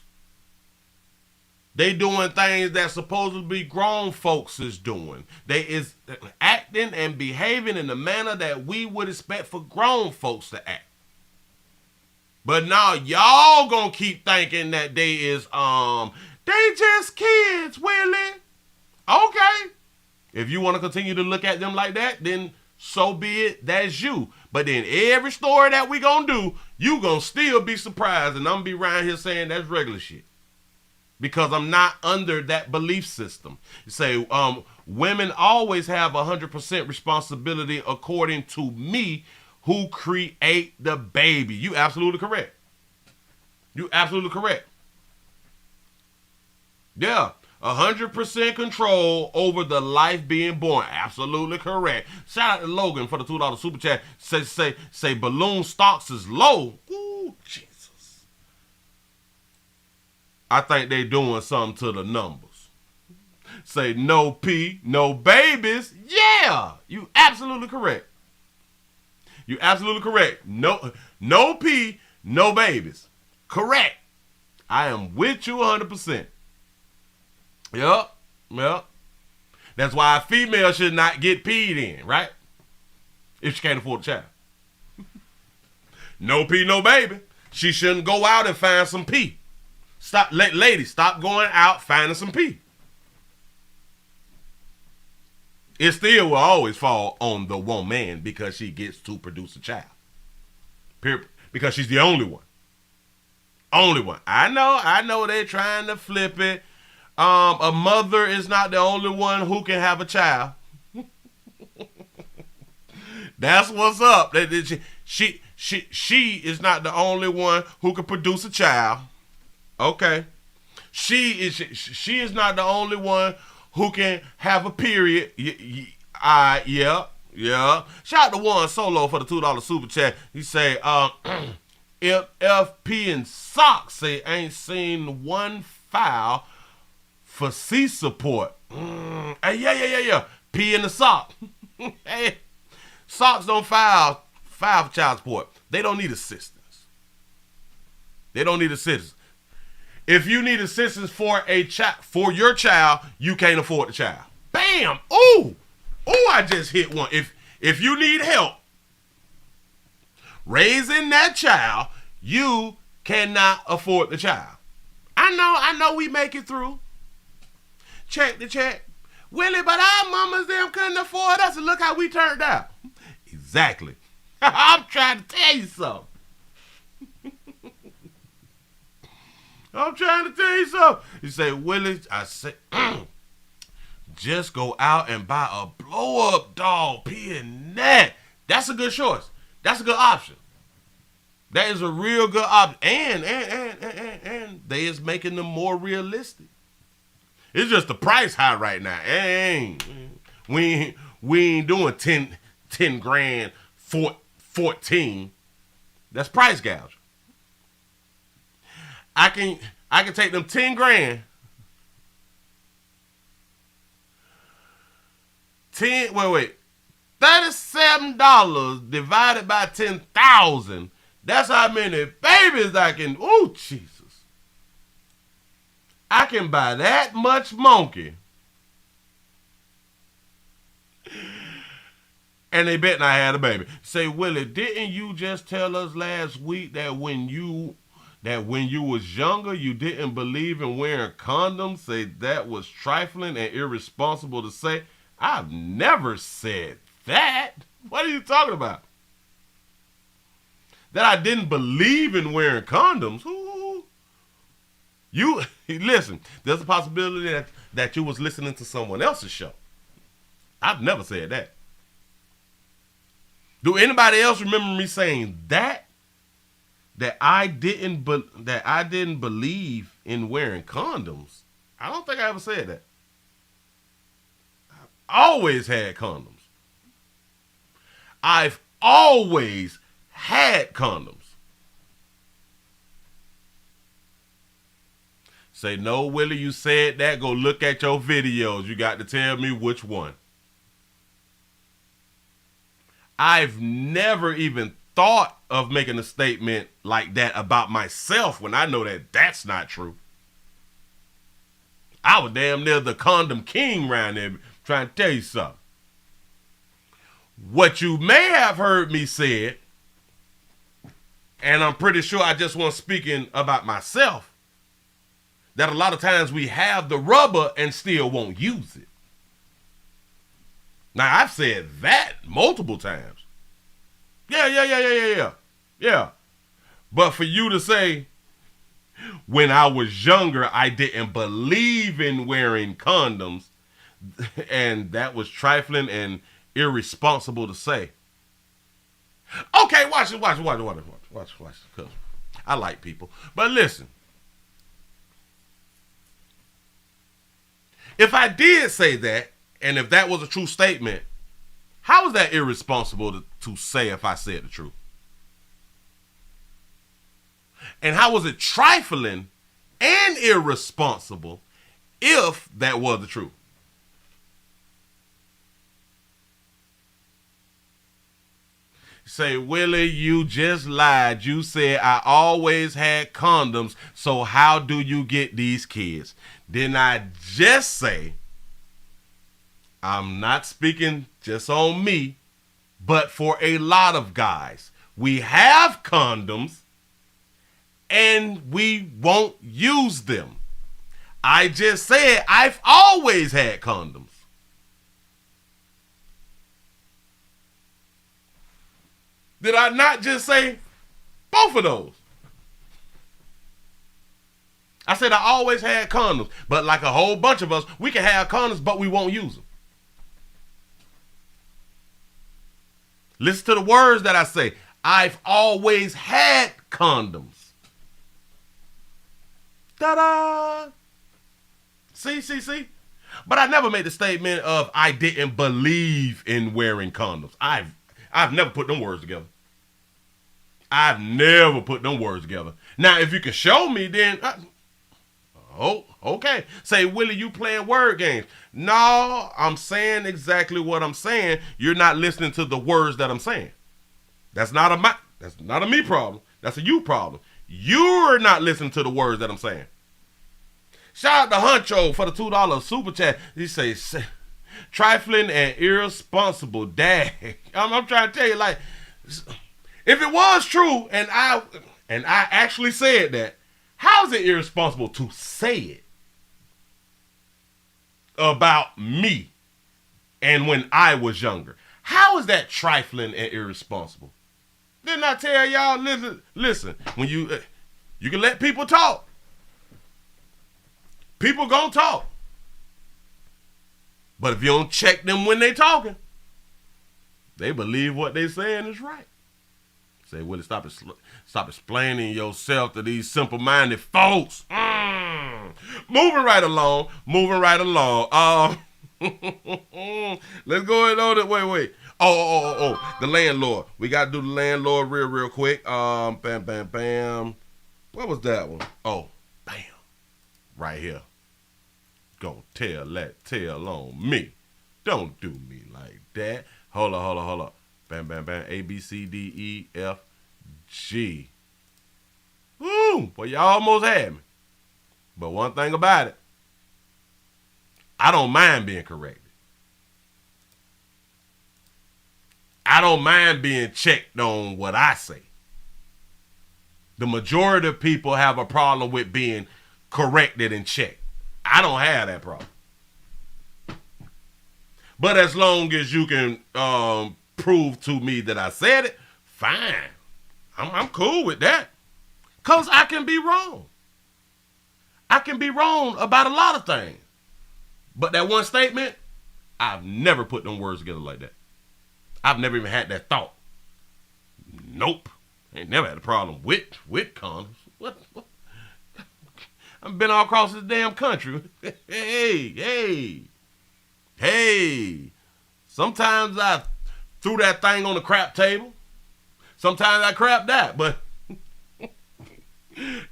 They doing things that supposedly grown folks is doing. They is acting and behaving in the manner that we would expect for grown folks to act. But now y'all gonna keep thinking that they just kids, Willie. Okay. If you want to continue to look at them like that, then so be it. That's you. But then every story that we gonna do, you gonna still be surprised, and I'm gonna be around here saying that's regular shit. Because I'm not under that belief system. You say, women always have 100% responsibility according to me, who create the baby. You absolutely correct. You absolutely correct. Yeah, 100% control over the life being born. Absolutely correct. Shout out to Logan for the $2 super chat. Say balloon stocks is low. Ooh, Jesus. I think they doing something to the numbers. Say no pee, no babies. Yeah, you absolutely correct. You absolutely correct. No pee, no babies. Correct. I am with you 100%. Yep. That's why a female should not get peed in, right? If she can't afford a child. No pee, no baby. She shouldn't go out and find some pee. Ladies, stop going out finding some pee. It still will always fall on the woman because she gets to produce a child. Period. Because she's the only one. Only one. I know they're trying to flip it. A mother is not the only one who can have a child. That's what's up. She is not the only one who can produce a child. Okay. She is not the only one who can have a period. Yeah. Shout out to One Solo for the $2 super chat. He say, if FP and Socks say ain't seen one file for C support. Hey, yeah. Pee in the sock. Hey, socks don't file for child support. They don't need assistance. If you need assistance for your child, you can't afford the child. Bam! Ooh, I just hit one. If you need help raising that child, you cannot afford the child. I know we make it through. Check the check. Willie, but our mamas them couldn't afford us, and look how we turned out. Exactly. I'm trying to tell you something. You say, Willie, I say, just go out and buy a blow-up dog pee in that. That's a good choice. That's a good option. That is a real good option. And they is making them more realistic. It's just the price high right now. We ain't doing 10 grand, 14. That's price gouge. I can take them 10 grand. $37 divided by 10,000. That's how many babies I can. Oh, Jesus. I can buy that much monkey. And they bet I had a baby. Say, Willie, didn't you just tell us last week that when you was younger, you didn't believe in wearing condoms? Say that was trifling and irresponsible to say. I've never said that. What are you talking about? That I didn't believe in wearing condoms? You listen, there's a possibility that you was listening to someone else's show. I've never said that. Do anybody else remember me saying that I didn't believe in wearing condoms? I don't think I ever said that. I've always had condoms. I've always had condoms. Say, no, Willie, you said that. Go look at your videos. You got to tell me which one. I've never even thought of making a statement like that about myself when I know that that's not true. I was damn near the condom king around there trying to tell you something. What you may have heard me say, and I'm pretty sure I just wasn't speaking about myself, that a lot of times we have the rubber and still won't use it. Now, I've said that multiple times. Yeah. But for you to say, when I was younger, I didn't believe in wearing condoms, and that was trifling and irresponsible to say. Okay, watch it. Cause I like people. But listen. If I did say that, and if that was a true statement, how is that irresponsible to say if I said the truth? And how was it trifling and irresponsible if that was the truth? Say, Willie, you just lied. You said I always had condoms, so how do you get these kids? Didn't I just say, I'm not speaking just on me, but for a lot of guys, we have condoms and we won't use them. I just said I've always had condoms. Did I not just say both of those? I said I always had condoms, but like a whole bunch of us, we can have condoms, but we won't use them. Listen to the words that I say. I've always had condoms. Ta-da! See? But I never made the statement of I didn't believe in wearing condoms. I've never put them words together. Now, if you can show me, then Oh, okay. Say, Willie, you playing word games. No, I'm saying exactly what I'm saying. You're not listening to the words that I'm saying. That's not a me problem. That's a you problem. You're not listening to the words that I'm saying. Shout out to Huncho for the $2 super chat. He says, trifling and irresponsible. Dang. I'm trying to tell you, like, if it was true and I actually said that, how is it irresponsible to say it about me and when I was younger? How is that trifling and irresponsible? Didn't I tell y'all, listen, when you can let people talk. People gonna talk. But if you don't check them when they talking, they believe what they saying is right. Say, Willie, stop explaining yourself to these simple-minded folks. Moving right along. Let's go ahead on it. Wait. Oh, the landlord. We got to do the landlord real quick. Bam. What was that one? Oh, bam. Right here. Gonna tell that tale on me. Don't do me like that. Hold up. Bam. A, B, C, D, E, F, G. Woo! Well, y'all almost had me. But one thing about it, I don't mind being corrected. I don't mind being checked on what I say. The majority of people have a problem with being corrected and checked. I don't have that problem. But as long as you can prove to me that I said it, fine. I'm cool with that. Because I can be wrong. I can be wrong about a lot of things. But that one statement, I've never put them words together like that. I've never even had that thought. Nope. Ain't never had a problem with condoms. What? I've been all across this damn country. Hey. Sometimes I threw that thing on the crap table. Sometimes I crapped that, but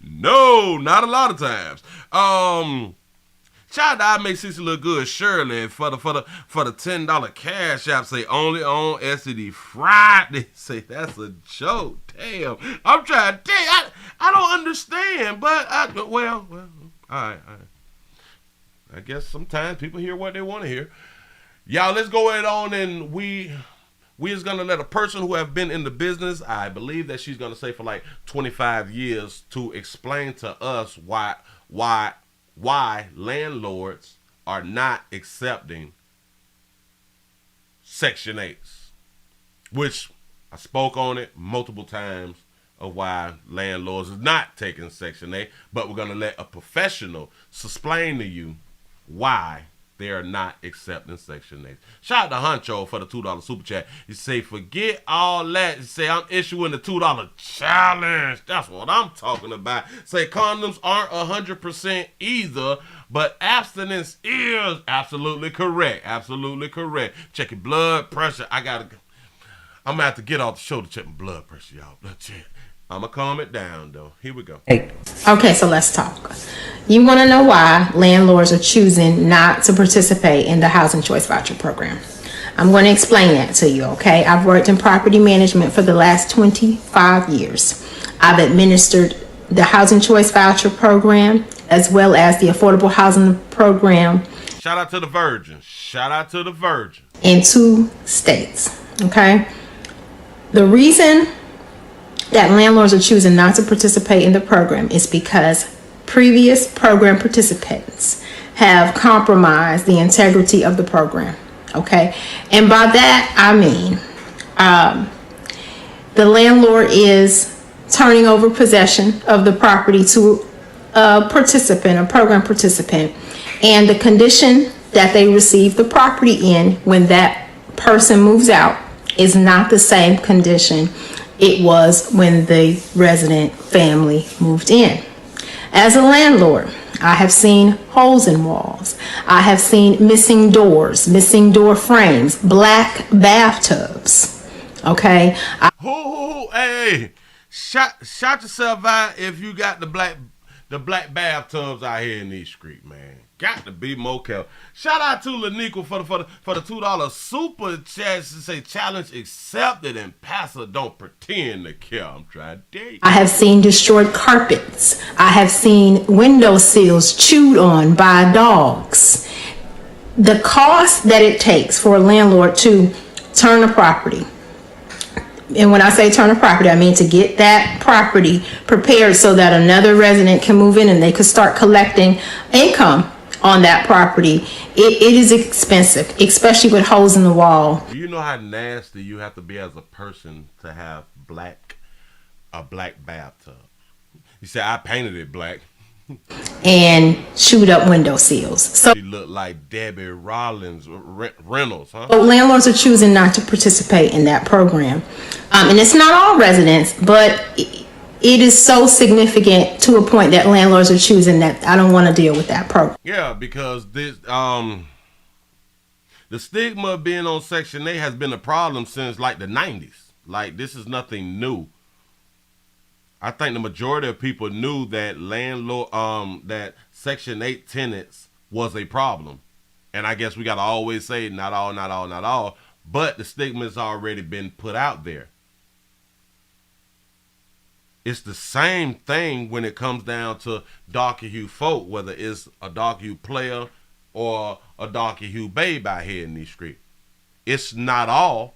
no, not a lot of times. Shout out to I Make 60 Look Good, Shirley, for the $10 cash app. Say only on STD Friday. Say that's a joke. Damn, I'm trying to tell you, I don't understand, but well, all right. I guess sometimes people hear what they want to hear. Y'all, let's go ahead on, and we is gonna let a person who have been in the business, I believe that she's gonna say for like 25 years, to explain to us why landlords are not accepting Section 8s, which I spoke on it multiple times of why landlords is not taking Section 8, but we're going to let a professional explain to you why they are not accepting Section 8. Shout out to Huncho for the $2 super chat. You say, forget all that. You say, I'm issuing the $2 challenge. That's what I'm talking about. Say, condoms aren't 100% either, but abstinence is absolutely correct. Absolutely correct. Check your blood pressure. I'm going to have to get off the show to check my blood pressure, y'all. I'm going to calm it down, though. Here we go. Okay, so let's talk. You want to know why landlords are choosing not to participate in the Housing Choice Voucher Program. I'm going to explain that to you, okay? I've worked in property management for the last 25 years. I've administered the Housing Choice Voucher Program as well as the Affordable Housing Program. Shout out to the Virgin. Shout out to the Virgin. In 2 states, okay? The reason that landlords are choosing not to participate in the program is because previous program participants have compromised the integrity of the program, okay? And by that, I mean the landlord is turning over possession of the property to a program participant, and the condition that they receive the property in when that person moves out is not the same condition it was when the resident family moved in. As a landlord, I have seen holes in walls. I have seen missing doors, missing door frames, black bathtubs. Okay? Hey, shot yourself out if you got the the black bathtubs out here in these streets, man. Got to be more careful. Shout out to Laniqua for the $2 super chat to say challenge accepted and Pastor don't pretend to care. I'm trying to tell you. I have seen destroyed carpets. I have seen window sills chewed on by dogs. The cost that it takes for a landlord to turn a property, and when I say turn a property, I mean to get that property prepared so that another resident can move in and they could start collecting income on that property. It is expensive, especially with holes in the wall. Do you know how nasty you have to be as a person to have a black bathtub? You say I painted it black. And chewed up window sills. So she looked like Debbie Rollins Reynolds, huh? So landlords are choosing not to participate in that program. And it's not all residents, but it is so significant to a point that landlords are choosing that I don't want to deal with that program. Yeah, because this the stigma of being on Section 8 has been a problem since like the 90s. Like, this is nothing new. I think the majority of people knew that that Section 8 tenants was a problem. And I guess we got to always say not all. But the stigma has already been put out there. It's the same thing when it comes down to darker hue folk, whether it's a dark hue player or a darker hue babe out here in these streets. It's not all.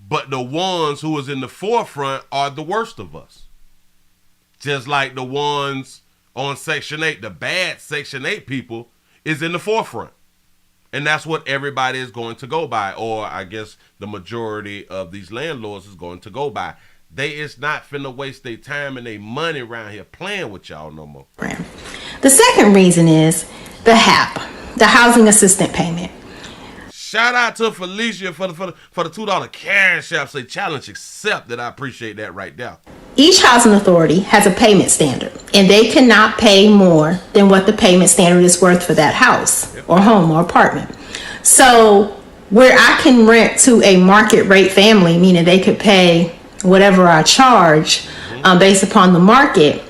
But the ones who is in the forefront are the worst of us. Just like the ones on Section 8, the bad Section 8 people is in the forefront. And that's what everybody is going to go by. Or I guess the majority of these landlords is going to go by. They is not finna waste their time and their money around here playing with y'all no more. The second reason is the HAP, the Housing Assistant Payment. Shout out to Felicia for the $2 cash app. Say challenge accepted. I appreciate that right there. Each housing authority has a payment standard, and they cannot pay more than what the payment standard is worth for that house or home or apartment. So where I can rent to a market rate family, meaning they could pay whatever I charge based upon the market,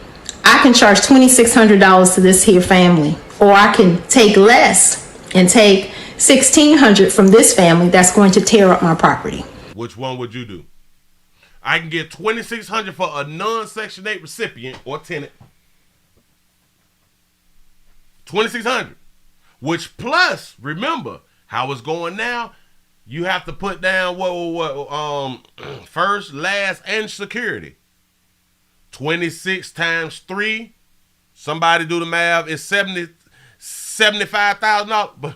I can charge $2,600 to this here family, or I can take less and take $1,600 from this family that's going to tear up my property. Which one would you do? I can get $2,600 for a non-Section 8 recipient or tenant. $2,600. Which plus, remember how it's going now. You have to put down first, last, and security. 26 times 3. Somebody do the math. It's $75,000. But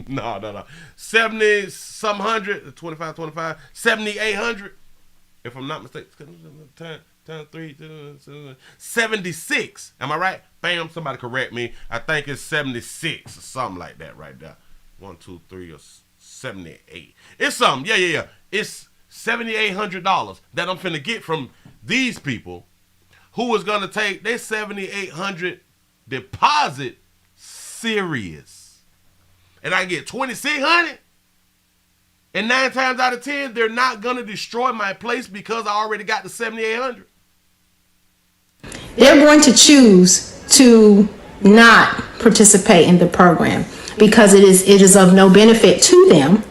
no. 70 some hundred, 25, 7,800. If I'm not mistaken, time 3, 76. Am I right? Bam, somebody correct me. I think it's 76 or something like that right there. 1, 2, 3 or 78. It's something. Yeah. It's $7,800 that I'm finna get from these people who is gonna take their $7,800 deposit serious. And I get $2,600, and 9 times out of 10, they're not gonna destroy my place because I already got the $7,800. They're going to choose to not participate in the program because it is of no benefit to them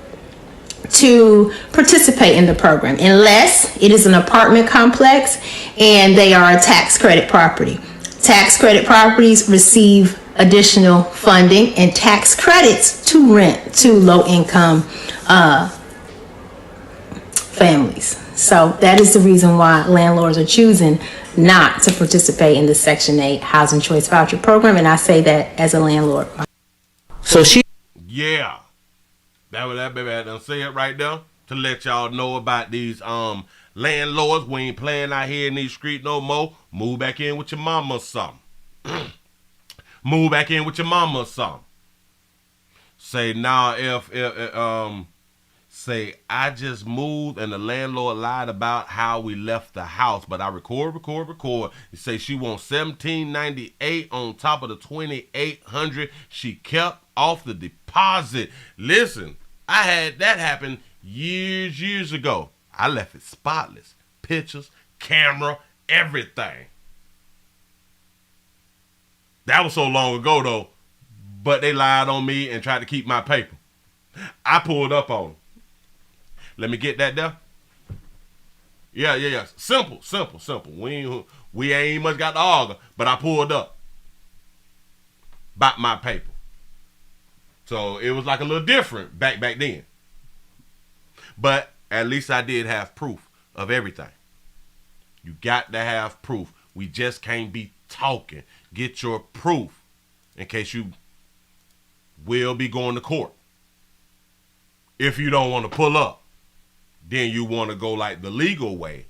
to participate in the program unless it is an apartment complex and they are a tax credit property. Tax credit properties receive additional funding and tax credits to rent to low-income families. So that is the reason why landlords are choosing not to participate in the Section 8 Housing Choice Voucher Program, and I say that as a landlord. So yeah, that baby had to say it right there to let y'all know about these landlords. We ain't playing out here in these streets no more. Move back in with your mama or something. Move back in with your mama or something. Say now say I just moved and the landlord lied about how we left the house, but I record. You say she wants $1,798 on top of the $2,800 she kept off the deposit. Listen, I had that happen years ago. I left it spotless. Pictures, camera, everything. That was so long ago, though. But they lied on me and tried to keep my paper. I pulled up on them. Let me get that there. Yeah. Simple. We ain't much got to argue, but I pulled up. About my paper. So it was like a little different back then. But at least I did have proof of everything. You got to have proof. We just can't be talking. Get your proof in case you will be going to court. If you don't want to pull up, then you want to go like the legal way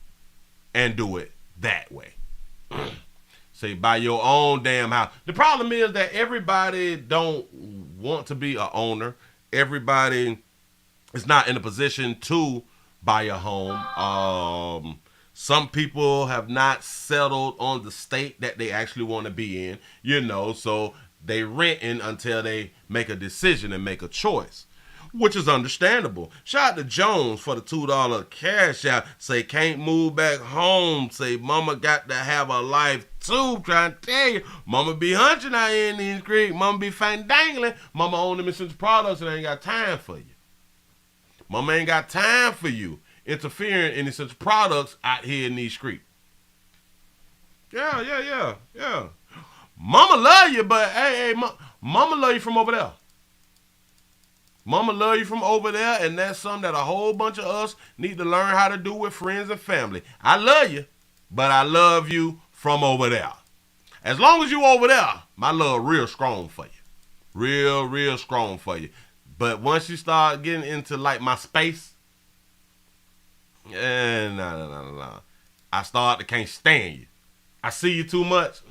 and do it that way. Say, buy your own damn house. The problem is that everybody don't want to be a owner. Everybody is not in a position to buy a home. Some people have not settled on the state that they actually want to be in, so they renting until they make a decision and make a choice, which is understandable. Shout out to Jones for the $2 cash out. Say, can't move back home. Say, mama got to have a life too. Trying to tell you, mama be hunching out here in these creeks. Mama be dangling. Mama own them essential products and ain't got time for you. Mama ain't got time for you interfering in essential products out here in these streets. Yeah. Mama love you, but hey, mama love you from over there. Mama love you from over there, and that's something that a whole bunch of us need to learn how to do with friends and family. I love you, but I love you from over there. As long as you over there, my love real strong for you. Real strong for you. But once you start getting into like my space, no. I start to can't stand you. I see you too much.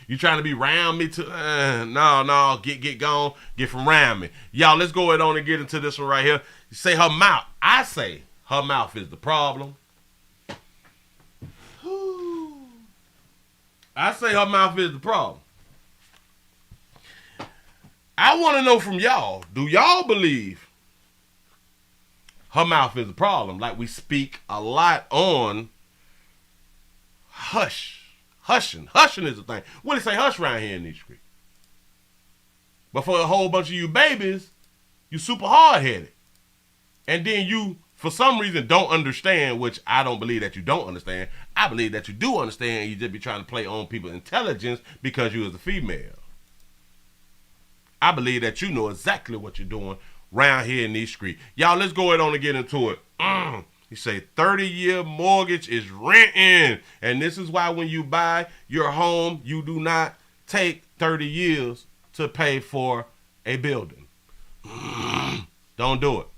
You trying to be around me too? No. Get gone. Get from around me. Y'all, let's go ahead on and get into this one right here. You say her mouth. I say her mouth is the problem. I say her mouth is the problem. I want to know from y'all, do y'all believe her mouth is the problem? Like we speak a lot on hush. Hushing is the thing. Willie say hush around here in these streets. But for a whole bunch of you babies, you super hard-headed. And then you, for some reason, don't understand, which I don't believe that you don't understand. I believe that you do understand, and you just be trying to play on people's intelligence because you is a female. I believe that you know exactly what you're doing around here in these streets. Y'all, let's go ahead on and get into it. You say 30-year mortgage is renting. And this is why when you buy your home, you do not take 30 years to pay for a building. Don't do it.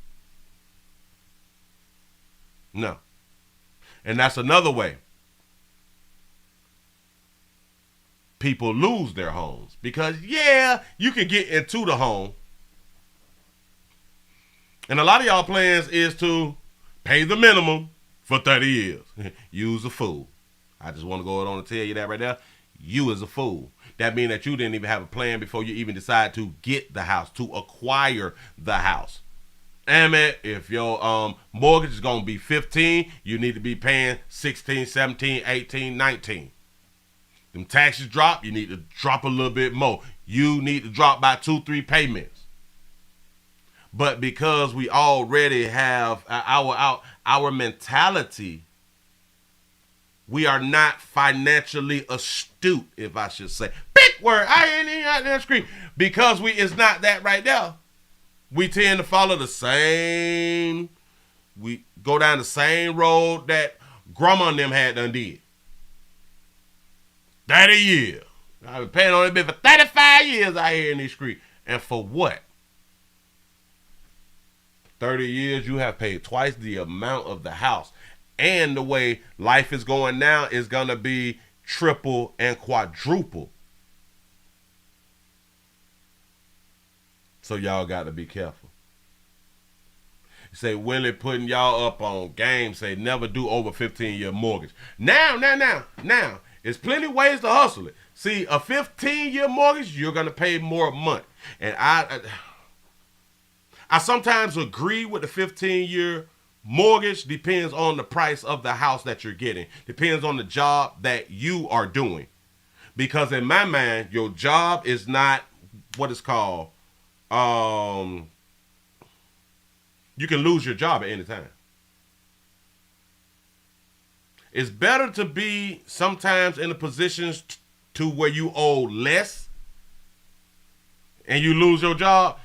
No. And that's another way people lose their homes. Because, you can get into the home. And a lot of y'all plans is to pay the minimum for 30 years. You's a fool. I just want to go on and tell you that right there. You is a fool. That means that you didn't even have a plan before you even decide to get the house, to acquire the house. And man, if your mortgage is going to be 15, you need to be paying 16, 17, 18, 19. Them taxes drop, you need to drop a little bit more. You need to drop by 2-3 payments. But because we already have our mentality, we are not financially astute, if I should say. Big word. I ain't even out there scream. Because it's not that right there. We tend to follow we go down the same road that grandma and them had done did. 30 years. I've been paying on it bit for 35 years out here in these streets. And for what? 30 years, you have paid twice the amount of the house. And the way life is going now is going to be triple and quadruple. So y'all got to be careful. You say, Willie putting y'all up on game, say never do over 15-year mortgage. Now, there's plenty ways to hustle it. See, a 15-year mortgage, you're going to pay more a month. And I sometimes agree with the 15-year mortgage. Depends on the price of the house that you're getting. Depends on the job that you are doing. Because in my mind, your job is not what it's called. You can lose your job at any time. It's better to be sometimes in the positions to where you owe less and you lose your job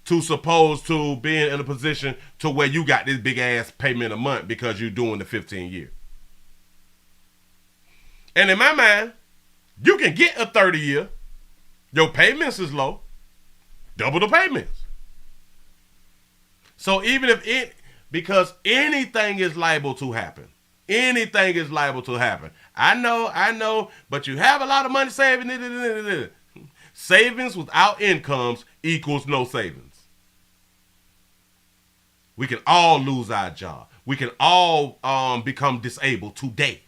to supposed to being in a position to where you got this big ass payment a month because you're doing the 15 year. And in my mind, you can get a 30 year. Your payments is low. Double the payments. So even if because anything is liable to happen. Anything is liable to happen. I know, but you have a lot of money saving. Savings without incomes equals no savings. We can all lose our job. We can all become disabled today.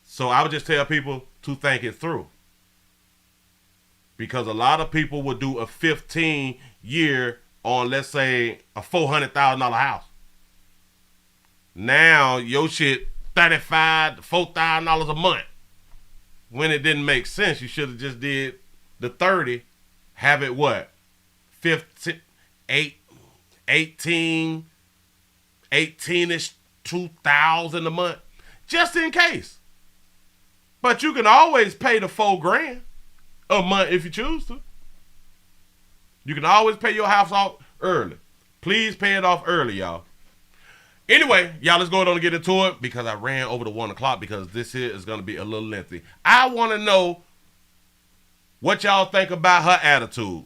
So I would just tell people to think it through. Because a lot of people would do a 15 year on, let's say, a $400,000 house. Now your shit $35,000 to $4,000 a month. When it didn't make sense, you should have just did the 30. Have it what? 15, 18-ish, 2,000 a month, just in case. But you can always pay the $4,000 a month if you choose to. You can always pay your house off early. Please pay it off early, y'all. Anyway, y'all, let's go on and get into it because I ran over to 1 o'clock because this here is going to be a little lengthy. I want to know what y'all think about her attitude,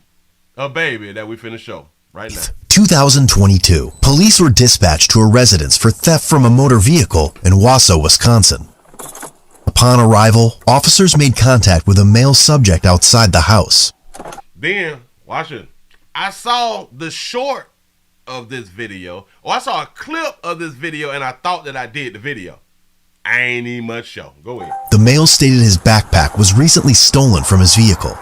her baby that we finna show right now. 2022, police were dispatched to a residence for theft from a motor vehicle in Wausau, Wisconsin. Upon arrival, officers made contact with a male subject outside the house. Then, watch it. I saw the short of this video, or I saw a clip of this video, and I thought that I did the video. I ain't even much show. Go ahead. The male stated his backpack was recently stolen from his vehicle.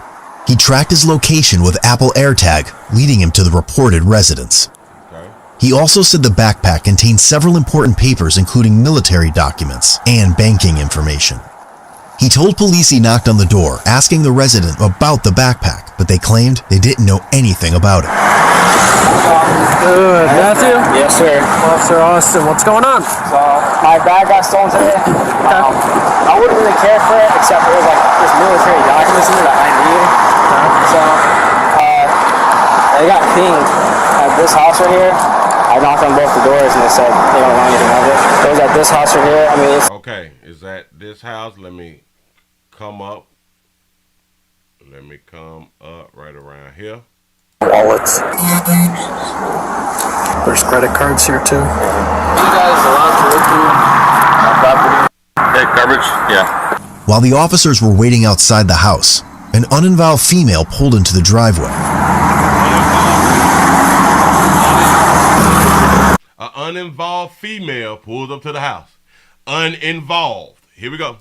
He tracked his location with Apple AirTag, leading him to the reported residence. Okay. He also said the backpack contained several important papers, including military documents and banking information. He told police he knocked on the door, asking the resident about the backpack, but they claimed they didn't know anything about it. Good. Matthew? Yes, sir. Officer Austin, what's going on? So, my bag got stolen today. I wouldn't really care for it, except there was like this military documents in there that I need. So, they got pinged at this house right here. I knocked on both the doors and they said they don't want anything of it. It was at this house right here. I mean, it's okay, is that this house? Let me come up. Let me come up right around here. Wallets. There's credit cards here too. You guys allowed to look through my property? Hey, garbage? Yeah. While the officers were waiting outside the house, an uninvolved female pulled into the driveway. An uninvolved female pulls up to the house. Uninvolved. Here we go.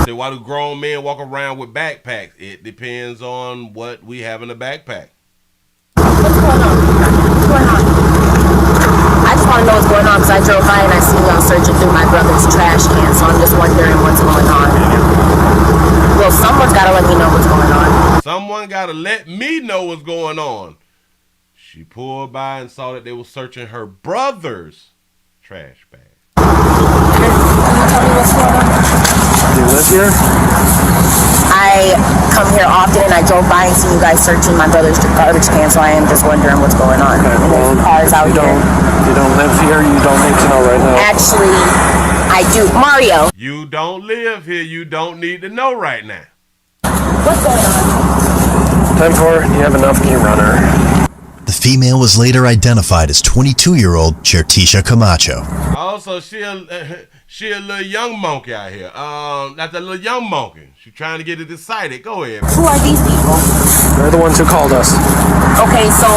So why do grown men walk around with backpacks? It depends on what we have in the backpack. What's going on? What's going on? I just want to know what's going on because I drove by and I see y'all searching through my brother's trash can, so I'm just wondering what's going on. Well, someone's got to let me know what's going on. Someone got to let me know what's going on. She pulled by and saw that they were searching her brother's trash bag. Tell me what's going on. Do you live here? I come here often and I drove by and see you guys searching my brother's garbage can, so I am just wondering what's going on. Okay, well, cars out you don't live here, you don't need to know right now. Actually, I do. Mario. You don't live here. You don't need to know right now. What's going on? 10-4, you have enough, can you run her? The female was later identified as 22-year-old Chertisha Camacho. Also, she a little young monkey out here. That's a little young monkey. She's trying to get it decided. Go ahead. Who are these people? They're the ones who called us. Okay, so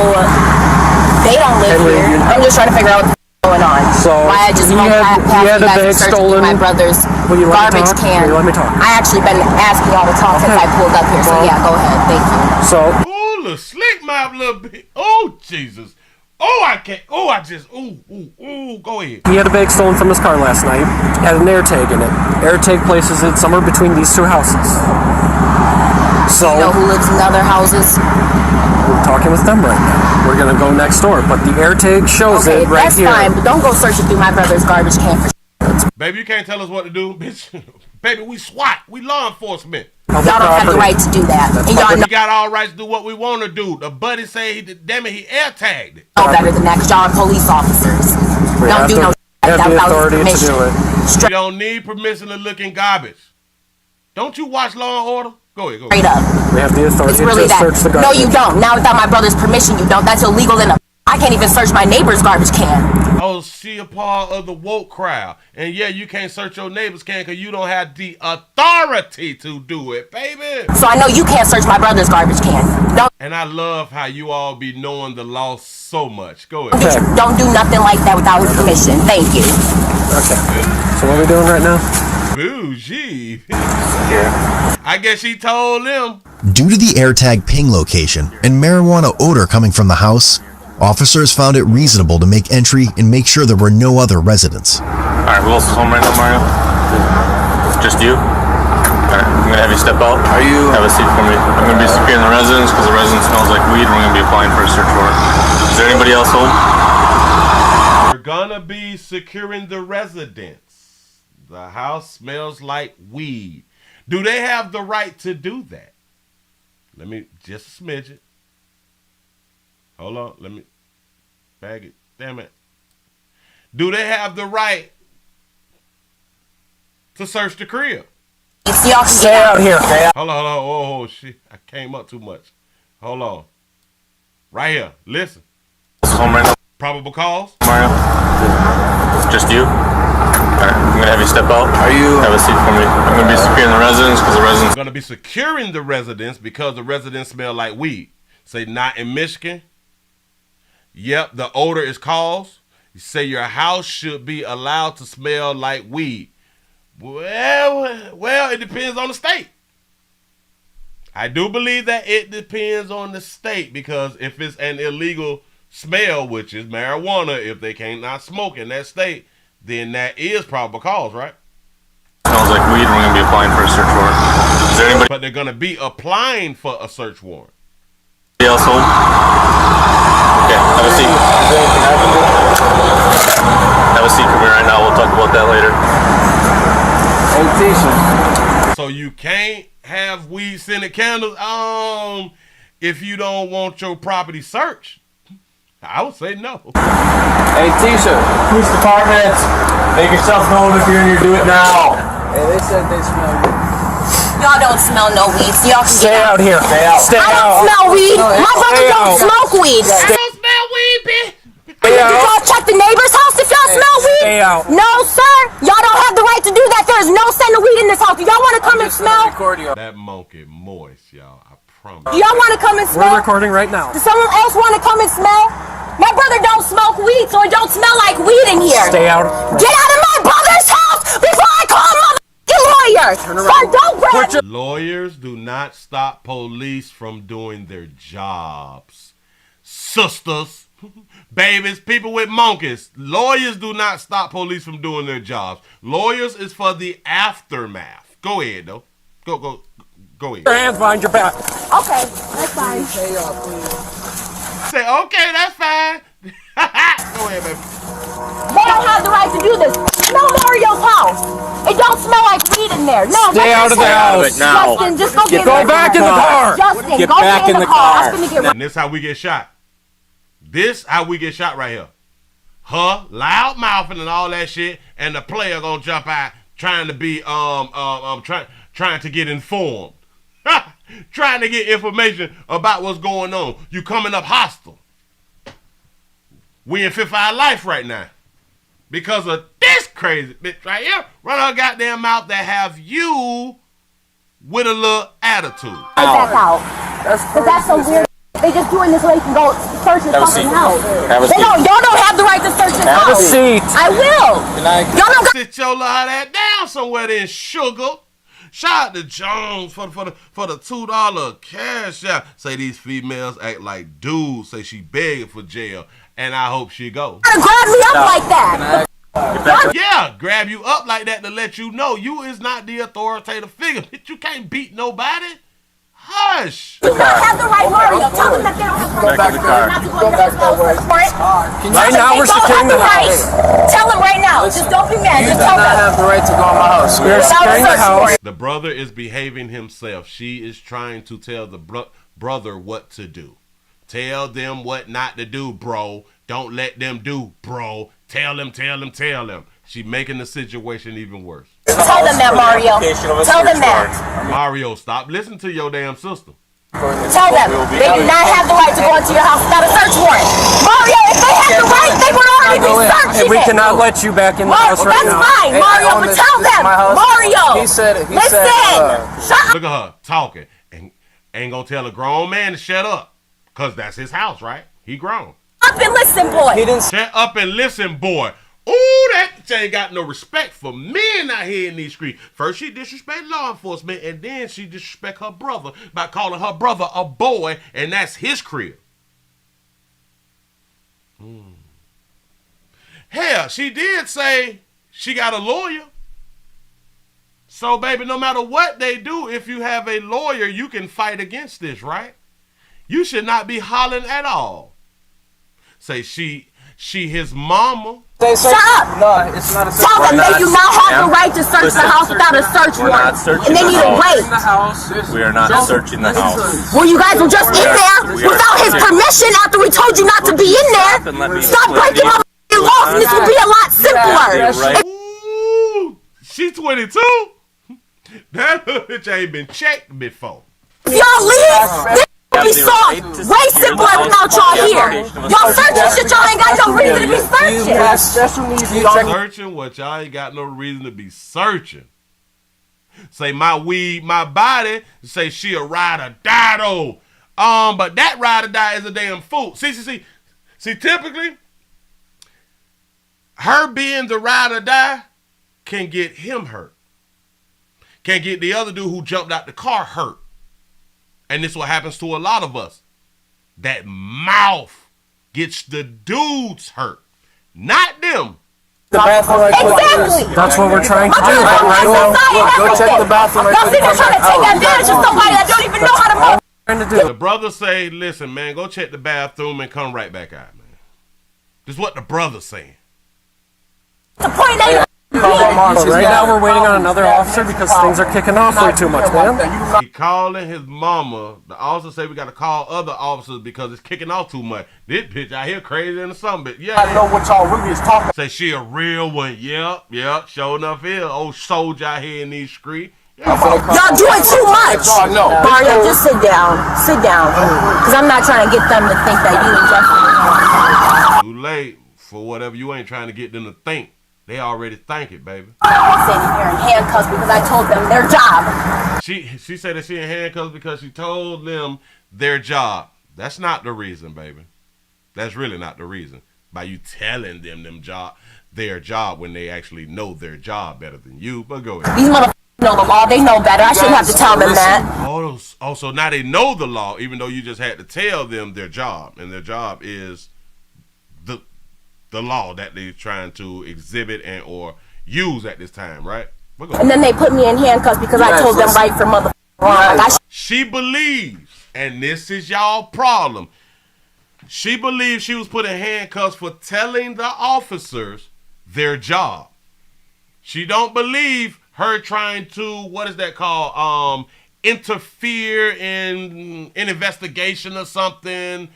they don't live here. I'm just trying to figure out what's going on. So why I just you had a bag stolen. My brother's garbage can. Let me talk. I actually been asking y'all to talk since I pulled up here. So yeah, go ahead. Thank you. So Ooh, little slick mouth, little bit. Oh, Jesus. Oh, I can't. Oh, I just. Ooh. Go ahead. He had a bag stolen from his car last night. Had an air tag in it. Air tag places it somewhere between these two houses. So. You know who lives in the other houses? We're talking with them right now. We're gonna go next door, but the air tag shows it right that's here. fine, but don't go searching through my brother's garbage can for Baby, you can't tell us what to do, bitch. Baby, we SWAT. We law enforcement. Y'all don't have the right to do that. And y'all We got all rights to do what we want to do. The buddy say, he air tagged it. know better than that because y'all are police officers. We Don't have do the, no have shit the without authority to permission. do it. You don't need permission to look in garbage. Don't you watch Law and Order? Go ahead. Straight up. We have the authority It's really to that. search the No, garbage. you don't. Now without my brother's permission, you don't. That's illegal in a. I can't even search my neighbor's garbage can. Oh, she a part of the woke crowd. And yeah, you can't search your neighbor's can because you don't have the authority to do it, baby. So I know you can't search my brother's garbage can. Don't. And I love how you all be knowing the law so much. Go ahead. Don't do nothing like that without his permission. Thank you. Okay. So what are we doing right now? Bougie. Yeah. I guess she told them. Due to the AirTag ping location and marijuana odor coming from the house, officers found it reasonable to make entry and make sure there were no other residents. Alright, who else is home right now, Mario? Just you? Alright, I'm gonna have you step out. Have a seat for me. I'm gonna be securing the residence because the residence smells like weed. We're gonna be applying for a search warrant. Is there anybody else home? We're gonna be securing the residence. The house smells like weed. Do they have the right to do that? Let me just a smidget. Hold on. Let me bag it. Damn it. Do they have the right to search the crib? Stay out here. Hold on. Oh, shit. I came up too much. Hold on. Right here. Listen. Home right now. Probable cause? Mario? Just you? Alright, I'm gonna have you step out. Have a seat for me. I'm gonna be securing the residence because the residence. Gonna be securing the residence because the residence smell like weed. Say not in Michigan. Yep, the odor is caused. You say your house should be allowed to smell like weed. Well, it depends on the state. I do believe that it depends on the state because if it's an illegal smell, which is marijuana, if they can't not smoke in that state, then that is probable cause, right? Smells like weed. We're gonna be applying for a search warrant. Is there anybody But they're gonna be applying for a search warrant. else home? Okay, have a seat. Is there anything I can do? Have a seat for me right now. We'll talk about that later. So you can't have weed scented candles if you don't want your property searched. I would say no. Hey, Tisha, police department, make yourself known if you're in here. Do it now. Hey, they said they smell weed. Y'all don't smell no weed, so y'all can Stay out here. Stay out. Stay I don't out. smell weed. No, My brother stay don't out. smoke weed. I don't smell weed, bitch. Did y'all check the neighbor's house if y'all smell weed? Stay out. No, sir. Y'all don't have the right to do that. There is no scent of weed in this house. Do y'all want to come and smell? That monkey moist, y'all. I promise. Do y'all want to come and smell? We're recording right now. Does someone else want to come and smell? My brother don't smoke weed, so it don't smell like weed in here. Stay out. Get out of my brother's house before I call a motherfucking lawyer. Sir, don't grab me. Lawyers do not stop police from doing their jobs. Sisters, babies, people with monkeys. Lawyers do not stop police from doing their jobs. Lawyers is for the aftermath. Go ahead, though. Go ahead. Your hands behind your back. Okay, that's fine. Say, okay, that's fine. Go ahead, baby. They don't have the right to do this. Smell Mario's house. It don't smell like weed in there. No, Stay out of the house. Justin, just go get Go back in the car. Justin, Get go back get in the car. car. I'm finna get And this how we get shot. This how we get shot right here. Her loud mouthing and all that shit, and the player gonna jump out trying to be trying to get informed. Trying to get information about what's going on. You coming up hostile. We in Fifth Eye Life right now. Because of this crazy bitch right here. Run her goddamn mouth that have you with a little attitude. back out. That's so weird. They just doing this so they can go search his fucking house. Y'all don't have the right to search his house. Have a seat. I will. Y'all don't sit your little that down somewhere then, sugar. Shout out to Jones for the $2 cash out. Say these females act like dudes. Say she begging for jail, and I hope she go. Grab me up like that. Yeah, grab you up like that to let you know you is not the authoritative figure. You can't beat nobody. Hush. You don't have the right, Mario. Tell them that they don't have the right. Back to the car. Right now we're securing the house. Tell them right now. Just don't be mad. You Just do tell not them. have the right to go in my house. We are securing the house. The brother is behaving himself. She is trying to tell the brother what to do. Tell them what not to do, bro. Don't let them do, bro. Tell them. She making the situation even worse. Tell them that, Mario. Tell them that. Mario, stop listening to your damn sister. Tell them they do not have the right to go into your house without a search warrant. Mario, if they had the right, they would already be searching We it. cannot let you back in the house right now. That's fine, Mario, but tell them. Mario, listen. Shut up. Look at her talking and ain't gonna tell a grown man to shut up. Cause that's his house, right? He grown. Up and listen, boy. Shut up and listen, boy. Ooh, that ain't got no respect for men out here in these streets. First she disrespect law enforcement, and then she disrespect her brother by calling her brother a boy, and that's his crib. Hell, she did say she got a lawyer. So, baby, no matter what they do, if you have a lawyer, you can fight against this, right? You should not be hollering at all. Say she his mama. Shut up! No, it's not a search Tell them they do not have the right to search the house without a search warrant. And they need to wait. We are not searching the house. Well, you guys were just in there without his permission after we told you not to be in there. Stop breaking my laws and this would be a lot simpler. Ooh, she 22? That bitch ain't been checked before. If y'all leave, be solved way simpler without y'all here. Y'all searching shit y'all ain't got no reason to be searching. Searching what y'all ain't got no reason to be searching. Say my weed, my body. Say she a ride or die though. But that ride or die is a damn fool. See, typically, her being the ride or die can get him hurt. Can get the other dude who jumped out the car hurt. And this is what happens to a lot of us. That mouth gets the dudes hurt, not them. Exactly. That's what we're trying to do right now. Look, go check the bathroom. Y'all think I'm trying to take advantage of somebody that don't even know how to move? The brother say, listen, man, go check the bathroom and come right back out, man. This is what the brother's saying. The point ain't right now we're waiting on another officer because things are kicking off way too much, man. He calling his mama. The officer say we got to call other officers because it's kicking off too much. This bitch out here crazy in the sun, but yeah. I know what y'all really is talking. Say she a real one. Yep. Sure enough is. Old soldier out here in these streets. Y'all doing too much. Mario, just sit down. Sit down. Because I'm not trying to get them to think that you and Jeffrey. Too late for whatever you ain't trying to get them to think. They already think it, baby. I'm sitting here in handcuffs because I told them their job. She said that she in handcuffs because she told them their job. That's not the reason, baby. That's really not the reason. By you telling them their job when they actually know their job better than you. But go ahead. These motherfuckers know the law. They know better. I shouldn't have to tell them that. So now they know the law, even though you just had to tell them their job. And their job is the law that they're trying to exhibit and or use at this time, right? And then they put me in handcuffs because I told them right from motherfucking wrong. She believes, and this is y'all problem, she believes she was put in handcuffs for telling the officers their job. She don't believe her trying to, what is that called, interfere in an investigation or something,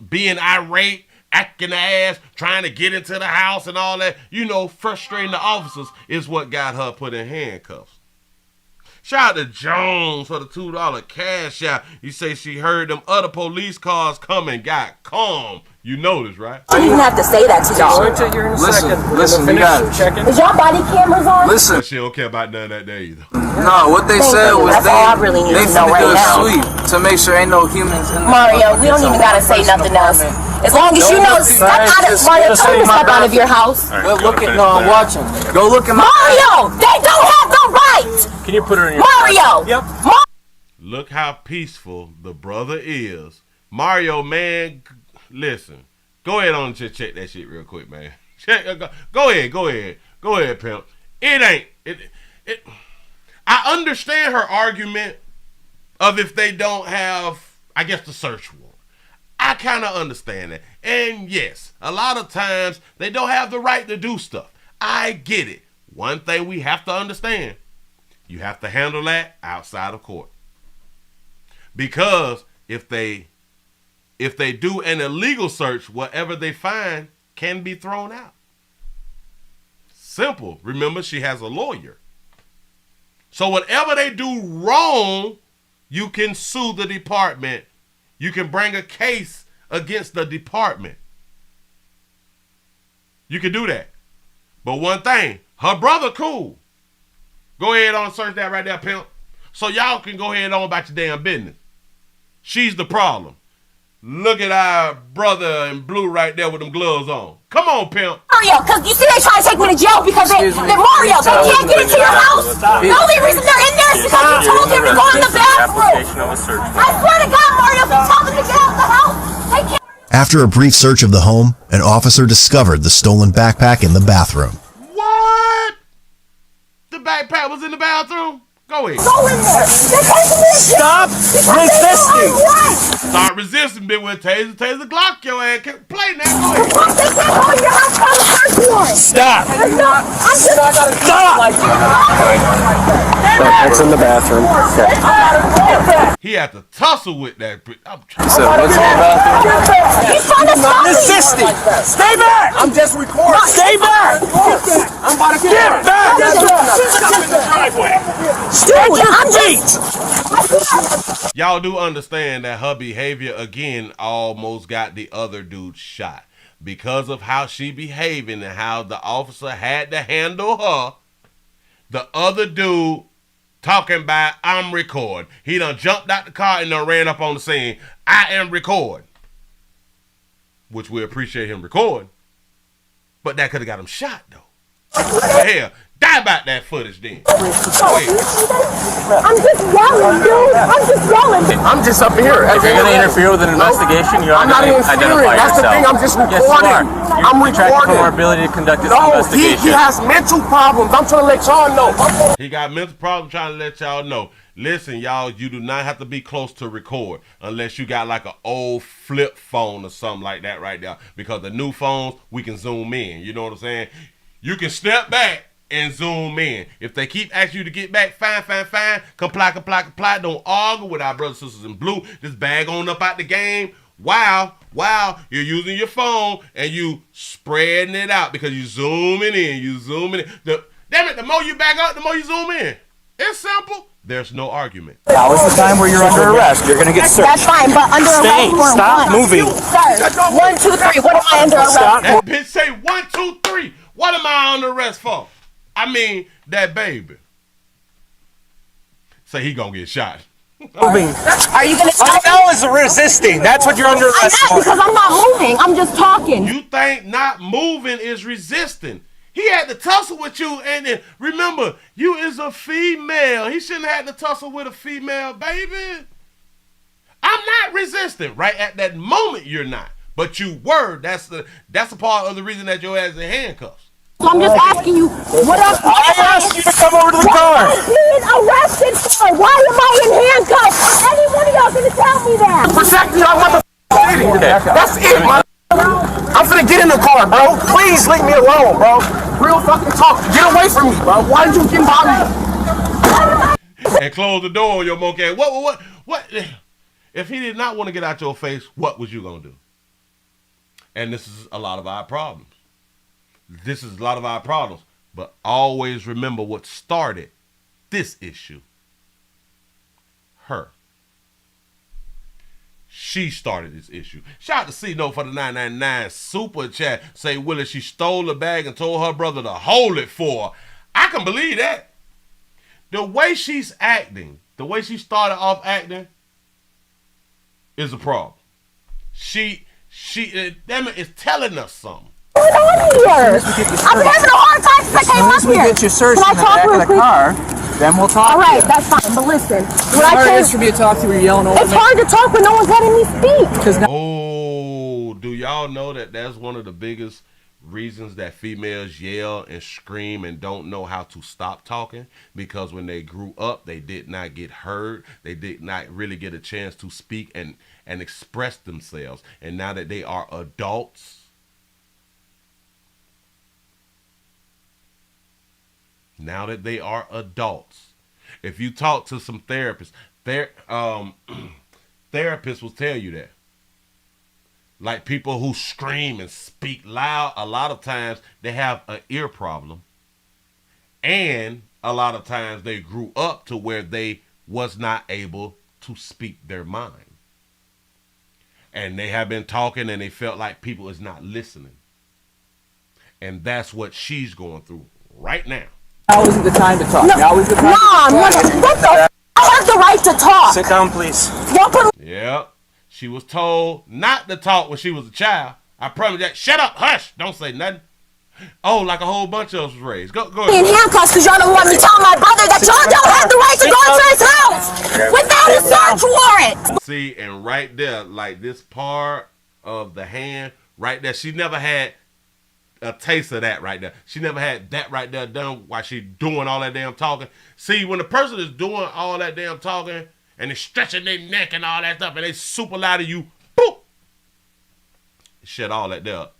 being irate, acting ass, trying to get into the house and all that. Frustrating the officers is what got her put in handcuffs. Shout out to Jones for the $2 cash out. You say she heard them other police cars come and got calm. You notice, right? You didn't have to say that to y'all. Listen, we got it. Is y'all body cameras on? Listen. She don't care about none of that day either. No, what they said was that's all I really need to know right now. Sweep to make sure ain't no humans in Mario, we don't even gotta say nothing else. As long as you know, step out of Mario, step out of your house. Go look at. No, I'm watching. Go look at Mario, they don't have the right. Can you put her in your Mario. Yep. Look how peaceful the brother is. Mario, man, listen. Go ahead on and just check that shit real quick, man. Go ahead, pimp. It ain't. I understand her argument of if they don't have, I guess, the search warrant. I kind of understand that. And yes, a lot of times they don't have the right to do stuff. I get it. One thing we have to understand, you have to handle that outside of court. Because if they do an illegal search, whatever they find can be thrown out. Simple. Remember, she has a lawyer. So whatever they do wrong, you can sue the department. You can bring a case against the department. You can do that. But one thing, her brother cool. Go ahead on and search that right there, pimp. So y'all can go ahead on about your damn business. She's the problem. Look at our brother in blue right there with them gloves on. Come on, pimp. Mario, because you see they trying to take me to jail because they're Mario. They can't get into your house. The only reason they're in there is because you told them to go in the bathroom. I swear to God, Mario, if you tell them to get out of the house, they can't. After a brief search of the home, an officer discovered the stolen backpack in the bathroom. What? The backpack was in the bathroom? Go ahead. Go in there. Stop resisting. Start resisting, bitch. With taser Glock your ass. Play now. Go ahead. They can't go in your house trying to search warrant. Stop. Stop. It's in the bathroom. He had to tussle with that. I'm trying. So what's in the bathroom? He's trying to stop me. Resisting. Stay back. I'm just recording. Stay back. I'm about to get back. Y'all do understand that her behavior again almost got the other dude shot. Because of how she behaving and how the officer had to handle her, the other dude talking about, I'm recording. He done jumped out the car and done ran up on the scene. I am recording. Which we appreciate him recording. But that could have got him shot though. Hell, die about that footage then. I'm just yelling, dude. I'm just yelling. I'm just up here. If you're going to interfere with an investigation, you are going to identify That's yourself. the thing. I'm just recording. Yes, you are. I'm retracting recording. from our ability to conduct this No, investigation. he has mental problems. I'm trying to let y'all know. He got mental problems trying to let y'all know. Listen, y'all, you do not have to be close to record unless you got like an old flip phone or something like that right there. Because the new phones, we can zoom in. You know what I'm saying? You can step back and zoom in. If they keep asking you to get back, fine. Comply. Don't argue with our brothers and sisters in blue. Just bag on up out the game. Wow, you're using your phone and you spreading it out because you zooming in. Damn it, the more you back up, the more you zoom in. It's simple. There's no argument. Now is the time where you're under arrest. You're going to get searched. That's fine, but under arrest for Stop what? moving. Sir, 1, 2, 3. What am I under arrest That for? bitch say 1, 2, 3. What am I under arrest for? I mean, that baby. Say he gonna get shot. Moving. Are you going to Right now is resisting. That's what you're under I'm arrest not for. because I'm not moving. I'm just talking. You think not moving is resisting? He had to tussle with you, and then remember, you is a female. He shouldn't have had to tussle with a female, baby. I'm not resisting. Right at that moment, you're not. But you were. That's a part of the reason that your ass is in handcuffs. So I'm just asking you, what else? I asked you to come over to the car. What am I being arrested for? Why am I in handcuffs? Any one of y'all gonna tell me that? Protect me. I want the city. That's it, man. I'm finna get in the car, bro. Please leave me alone, bro. Real fucking talk. Get away from me, bro. Why did you get by me? And close the door on your monkey. What? If he did not want to get out your face, what was you gonna do? And this is a lot of our problems. But always remember what started this issue. Her. She started this issue. Shout out to C-No for the 999 super chat. Say, Willie, she stole the bag and told her brother to hold it for her. I can believe that. The way she's acting, the way she started off acting is a problem. She Them is telling us something. What's going on here? I'm having a hard time since I came up here. Get you searched Can I in the talk back real of the quick? car, then we'll talk. All right, to you. that's fine. But listen, It's hard as for me to talk to you when you're yelling over it's me. hard to talk when no one's letting me speak. Oh, do y'all know that that's one of the biggest reasons that females yell and scream and don't know how to stop talking? Because when they grew up, they did not get heard. They did not really get a chance to speak and express themselves. And now that they are adults, if you talk to some therapists, therapists will tell you that. Like people who scream and speak loud, a lot of times they have an ear problem. And a lot of times they grew up to where they was not able to speak their mind. And they have been talking and they felt like people is not listening. And that's what she's going through right now. Now isn't the time to talk. No, Now is the time to talk. what the I have the right to talk. Sit down, please. Don't put Yep. She was told not to talk when she was a child. I promise that. Shut up. Hush. Don't say nothing. Oh, like a whole bunch of us was raised. Go me in ahead. handcuffs because y'all don't want me telling my brother that y'all don't have the right to go into his house without a search warrant. See, and right there, like this part of the hand, right there, she never had a taste of that right there. She never had that right there done while she doing all that damn talking. See, when the person is doing all that damn talking and they stretching their neck and all that stuff and they super loud at you, boop, shut all that there up.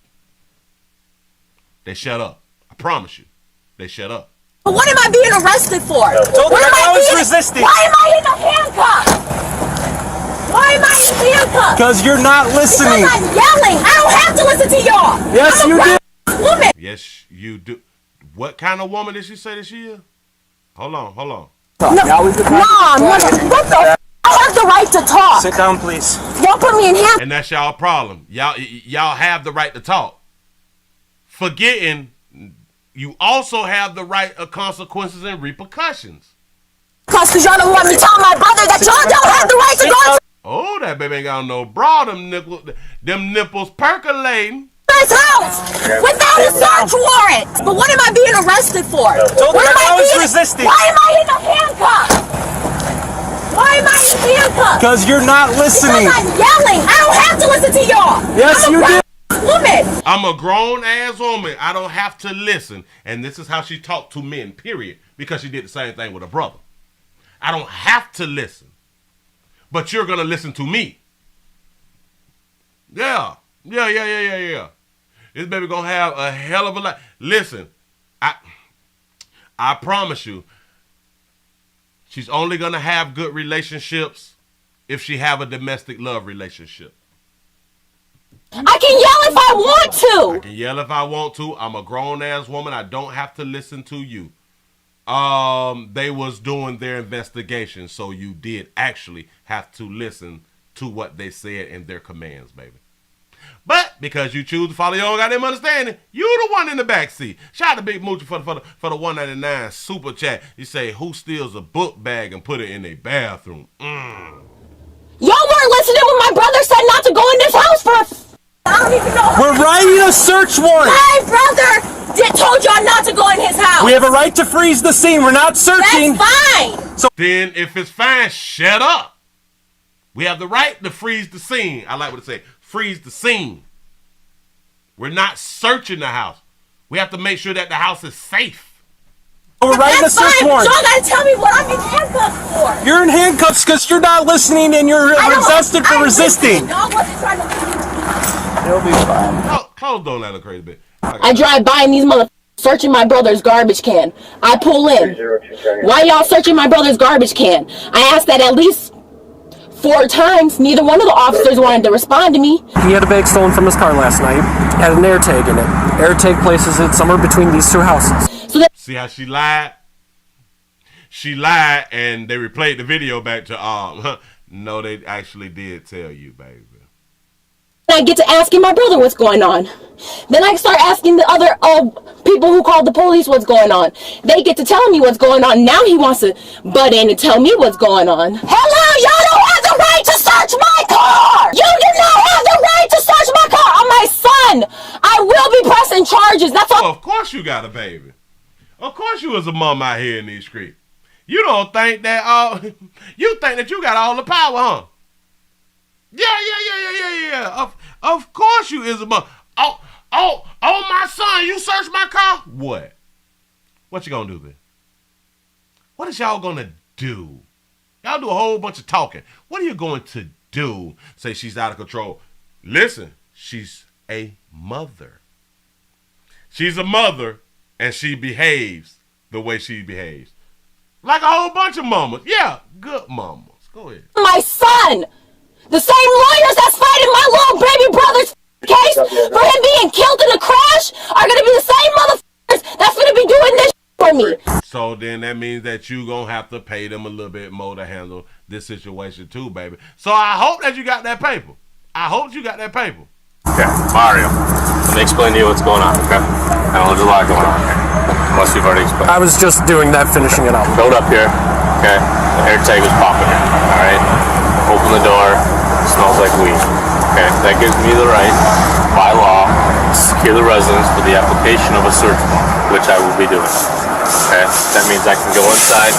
They shut up. I promise you. They shut up. What am I being arrested for? Told What her am I was being, resisting. Why am I in the handcuffs? Why am I in handcuffs? Because you're not listening. Because I'm yelling. I don't have to listen to y'all. Yes, I'm a you do. grown woman. Yes, you do. What kind of woman did she say that she is? Hold on. Now is the time to talk. What the I have the right to talk. Sit down, please. Don't put me in handcuffs. And that's y'all problem. Y'all have the right to talk. Forgetting you also have the right of consequences and repercussions. Because y'all don't want me telling my brother that y'all don't have the right to go into Oh, that baby ain't got no bra. Them nipples percolating. his house without a search warrant. But what am I being arrested for? Told her What am I was being- resisting. Why am I in the handcuffs? Why am I in handcuffs? Because you're not listening. Because I'm yelling. I don't have to listen to y'all. Yes, you do. Woman. I'm a grown ass woman. I don't have to listen. And this is how she talked to men, period. Because she did the same thing with her brother. I don't have to listen. But you're going to listen to me. Yeah. This baby going to have a hell of a life. Listen, I promise you, she's only going to have good relationships if she have a domestic love relationship. I can yell if I want to. I can yell if I want to. I'm a grown-ass woman. I don't have to listen to you. They was doing their investigation, so you did actually have to listen to what they said in their commands, baby. But because you choose to follow your own goddamn understanding, you the one in the back seat. Shout out to Big Moochie for the $1.99 super chat. You say, who steals a book bag and put it in a bathroom? Y'all weren't listening when my brother said not to go in this house for I don't even know. We're writing a search warrant. My brother told y'all not to go in his house. We have a right to freeze the scene. We're not searching. That's fine. So then if it's fine, shut up. We have the right to freeze the scene. I like what it say. Freeze the scene. We're not searching the house. We have to make sure that the house is safe. We're writing a search warrant. Y'all gotta tell me what I'm in handcuffs for. You're in handcuffs because you're not listening and you're arrested for resisting. Y'all wasn't trying to. It'll be fine. Close don't let her crazy bit. I drive by and these motherfuckers searching my brother's garbage can. I pull in. Why y'all searching my brother's garbage can? I asked that at least 4 times. Neither one of the officers wanted to respond to me. He had a bag stolen from his car last night. Had an air tag in it. Air tag places it somewhere between these 2 houses. See how she lied? She lied and they replayed the video back to no, they actually did tell you, baby. I get to asking my brother what's going on. Then I start asking the other people who called the police what's going on. They get to telling me what's going on. Now he wants to butt in and tell me what's going on. Hello, y'all don't have the right to search my car! You do not have the right to search my car! got a baby. Of course you was a mom out here in these streets. You don't think that you think that you got all the power, huh? Yeah. Of course you is a mom. Oh, my son, you searched my car? What? What you gonna do, man? What is y'all gonna do? Y'all do a whole bunch of talking. What are you going to do? Say she's out of control. Listen, she's a mother. She's a mother, and she behaves the way she behaves. Like a whole bunch of mamas. Yeah, good mamas. Go ahead. My son! The same lawyers that's fighting my little baby brother's case for him being killed in a crash are gonna be the same motherfuckers that's gonna be doing this for me. So then that means that you gonna have to pay them a little bit more to handle this situation too, baby. So I hope that you got that paper. Okay, Mario, let me explain to you what's going on, okay? I know there's a lot going on here, unless you've already explained. I was just doing that, finishing it up. Showed up here, okay? The air tag was popping here, all right? Open the door, it smells like weed, okay? That gives me the right, by law, to secure the residence for the application of a search warrant, which I will be doing, okay? That means I can go inside,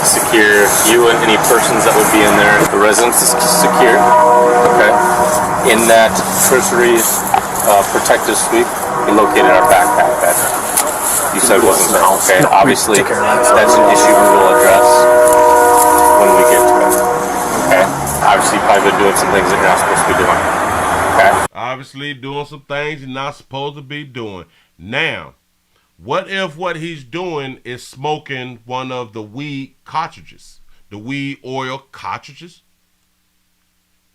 secure you and any persons that would be in there. The residence is secure, okay? In that cursory protective sweep, we located our backpack that you said wasn't there. Okay, obviously that's an issue we will address when we get to it. Okay, obviously you've probably been doing some things that you're not supposed to be doing. Okay. Obviously doing some things you're not supposed to be doing. Now, what if what he's doing is smoking one of the weed cartridges, the weed oil cartridges?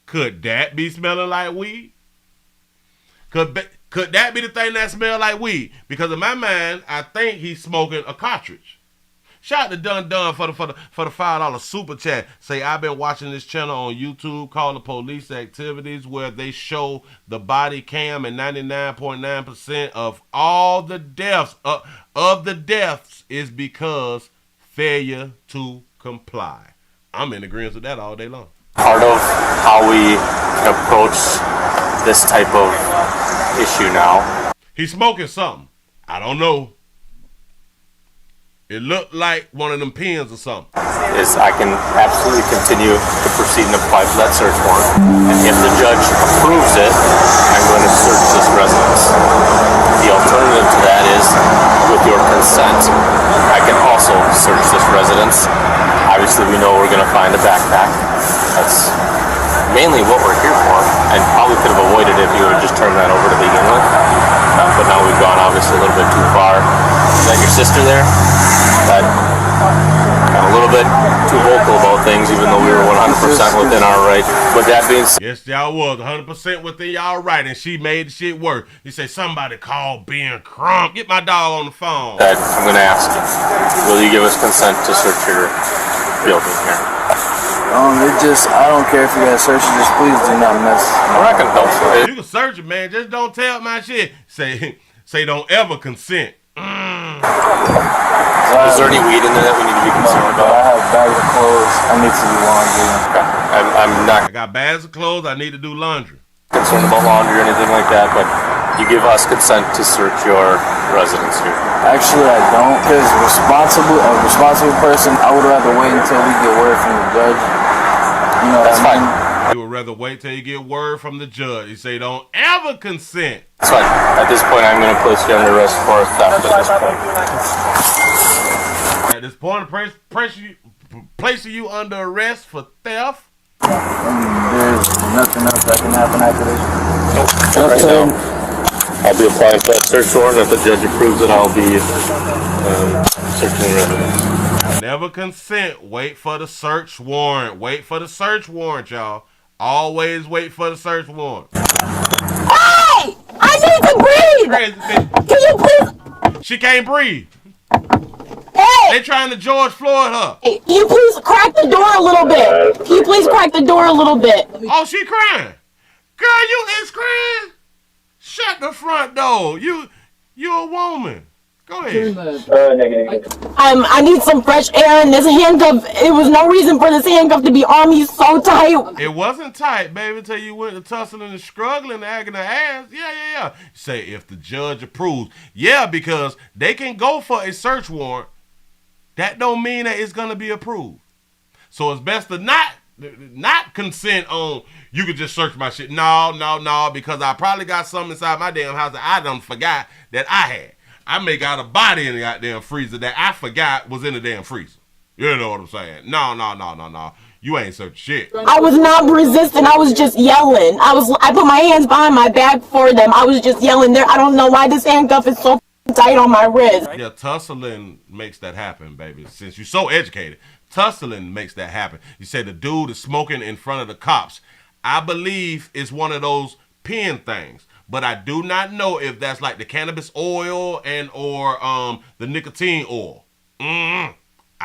Could that be smelling like weed? Could that be the thing that smell like weed? Because in my mind, I think he's smoking a cartridge. Shout out to Dun for the $5 super chat. Say, I've been watching this channel on YouTube called The Police Activities, where they show the body cam, and 99.9% of all the deaths is because failure to comply. I'm in agreement with that all day long. Part of how we approach this type of issue now. He's smoking something. I don't know. It looked like one of them pins or something. Is I can absolutely continue to proceed and apply for that search warrant. And if the judge approves it, I'm going to search this residence. The alternative to that is, with your consent, I can also search this residence. Obviously, we know we're going to find a backpack. That's mainly what we're here for, and probably could have avoided it if you would have just turned that over to begin with. But now we've gone obviously a little bit too far. Is that your sister there? That got a little bit too vocal about things, even though we were 100% within our right. With that being said, yes, y'all was 100% within y'all right, and she made the shit work. You say somebody call Ben Crump. Get my dog on the phone. I'm going to ask you, will you give us consent to search your building here? I don't care if you guys search it, just please do not mess. We're not gonna help you. You can search it, man. Just don't tell my shit. Say don't ever consent. Is there any weed in there that we need to be concerned about? I have bags of clothes. I need to do laundry. Okay. I'm not. I got bags of clothes. I need to do laundry. Concerned about laundry or anything like that, but you give us consent to search your residence here. Actually, I don't, because a responsible person, I would rather wait until we get word from the judge. You know, that's fine. You would rather wait till you get word from the judge. You say don't ever consent. That's fine. At this point, I'm going to place you under arrest for theft. At this point, placing you under arrest for theft. There's nothing else that can happen after this. Nope. Right now, I'll be applying for that search warrant. If the judge approves it, I'll be searching the residence. Never consent. Wait for the search warrant. Wait for the search warrant, y'all. Always wait for the search warrant. Hey! I need to breathe! Can you please? She can't breathe. Hey! They trying to George Floyd her. Hey, can you please crack the door a little bit? Can you please crack the door a little bit? Oh, she crying. Girl, you is crying? Shut the front door. You a woman. Go ahead. I need some fresh air in this handcuff. I need some fresh air in this handcuff. It was no reason for this handcuff to be on me so tight. It wasn't tight, baby, until you went to tussling and struggling and acting her ass. Yeah. Say if the judge approves. Yeah, because they can go for a search warrant. That don't mean that it's gonna be approved. So it's best to not consent on you could just search my shit. No, because I probably got something inside my damn house that I done forgot that I had. I may got a body in the goddamn freezer that I forgot was in the damn freezer. You know what I'm saying? No. You ain't search shit. I was not resisting. I was just yelling. I put my hands behind my back for them. I was just yelling there. I don't know why this handcuff is so tight on my wrist. Yeah, tussling makes that happen, baby. Since you're so educated, tussling makes that happen. You say the dude is smoking in front of the cops. I believe it's one of those pen things. But I do not know if that's like the cannabis oil or the nicotine oil. I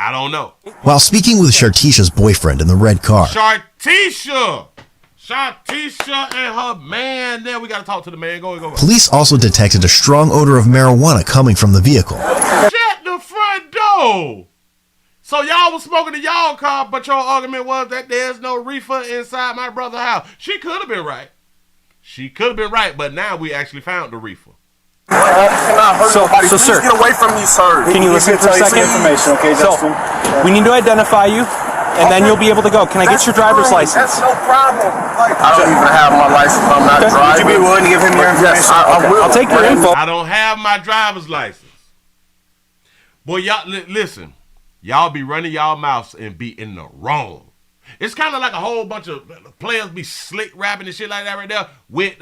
don't know. While speaking with Shartisha's boyfriend in the red car, Shartisha and her man. There, we got to talk to the man. Go. police also detected a strong odor of marijuana coming from the vehicle. Shut the front door. So y'all was smoking in y'all car, but your argument was that there's no reefer inside my brother's house. She could have been right. But now we actually found the reefer. So, sir, get away from me, sir. Can you listen for a second? Information, okay, Justin? So, we need to identify you, and then you'll be able to go. Can I get your driver's license? That's no problem. I don't even have my license. I'm not driving. Would you be willing to give him your information? Yes, I will. I'll take your info. I don't have my driver's license. Boy, y'all, listen. Y'all be running y'all mouths and be in the wrong. It's kind of like a whole bunch of players be slick rapping and shit like that right there with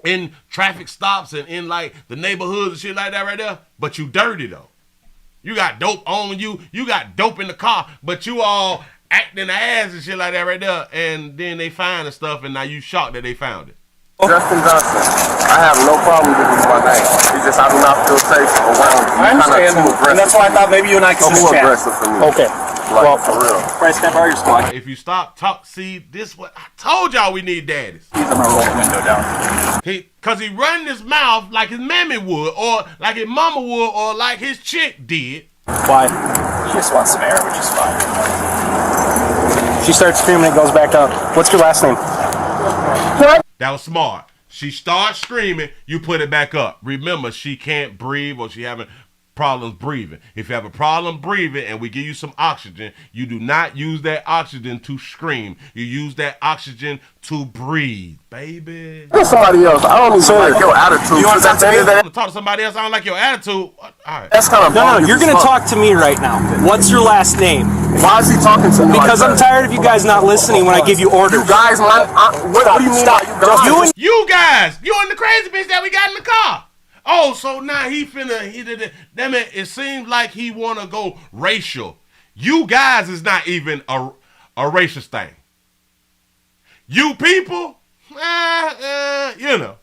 in traffic stops and in like the neighborhoods and shit like that right there. But you dirty though. You got dope on you. You got dope in the car, but you all acting the ass and shit like that right there. And then they find the stuff, and now you shocked that they found it. Justin Johnson. I have no problem with this my name. It's just I do not feel safe around you. I understand, and that's why I thought maybe you and I could just chat. Aggressive for me. Okay. Like, well, for real. Price can borrow your squad. If you stop, this what I told y'all we need daddies. I'm gonna roll the window down. Cause he run his mouth like his mammy would, or like his mama would, or like his chick did. Why? She just wants some air, which is fine. She starts screaming, it goes back up. What's your last name? That was smart. She starts screaming, you put it back up. Remember, she can't breathe or she having problems breathing. If you have a problem breathing and we give you some oxygen, you do not use that oxygen to scream. You use that oxygen to breathe, baby. There's somebody else. I don't even like your attitude. You want to talk to me? I want to talk to somebody else. I don't like your attitude. All right. That's kind of No, you're going to talk to me right now. What's your last name? Why is he talking to me? Because like I'm tired of you guys not listening when I give you orders. You guys, what do you mean by You guys, you and the crazy bitch that we got in the car. Oh, so now he did it. That man, it seems like he want to go racial. You guys is not even a racist thing. You people, you know,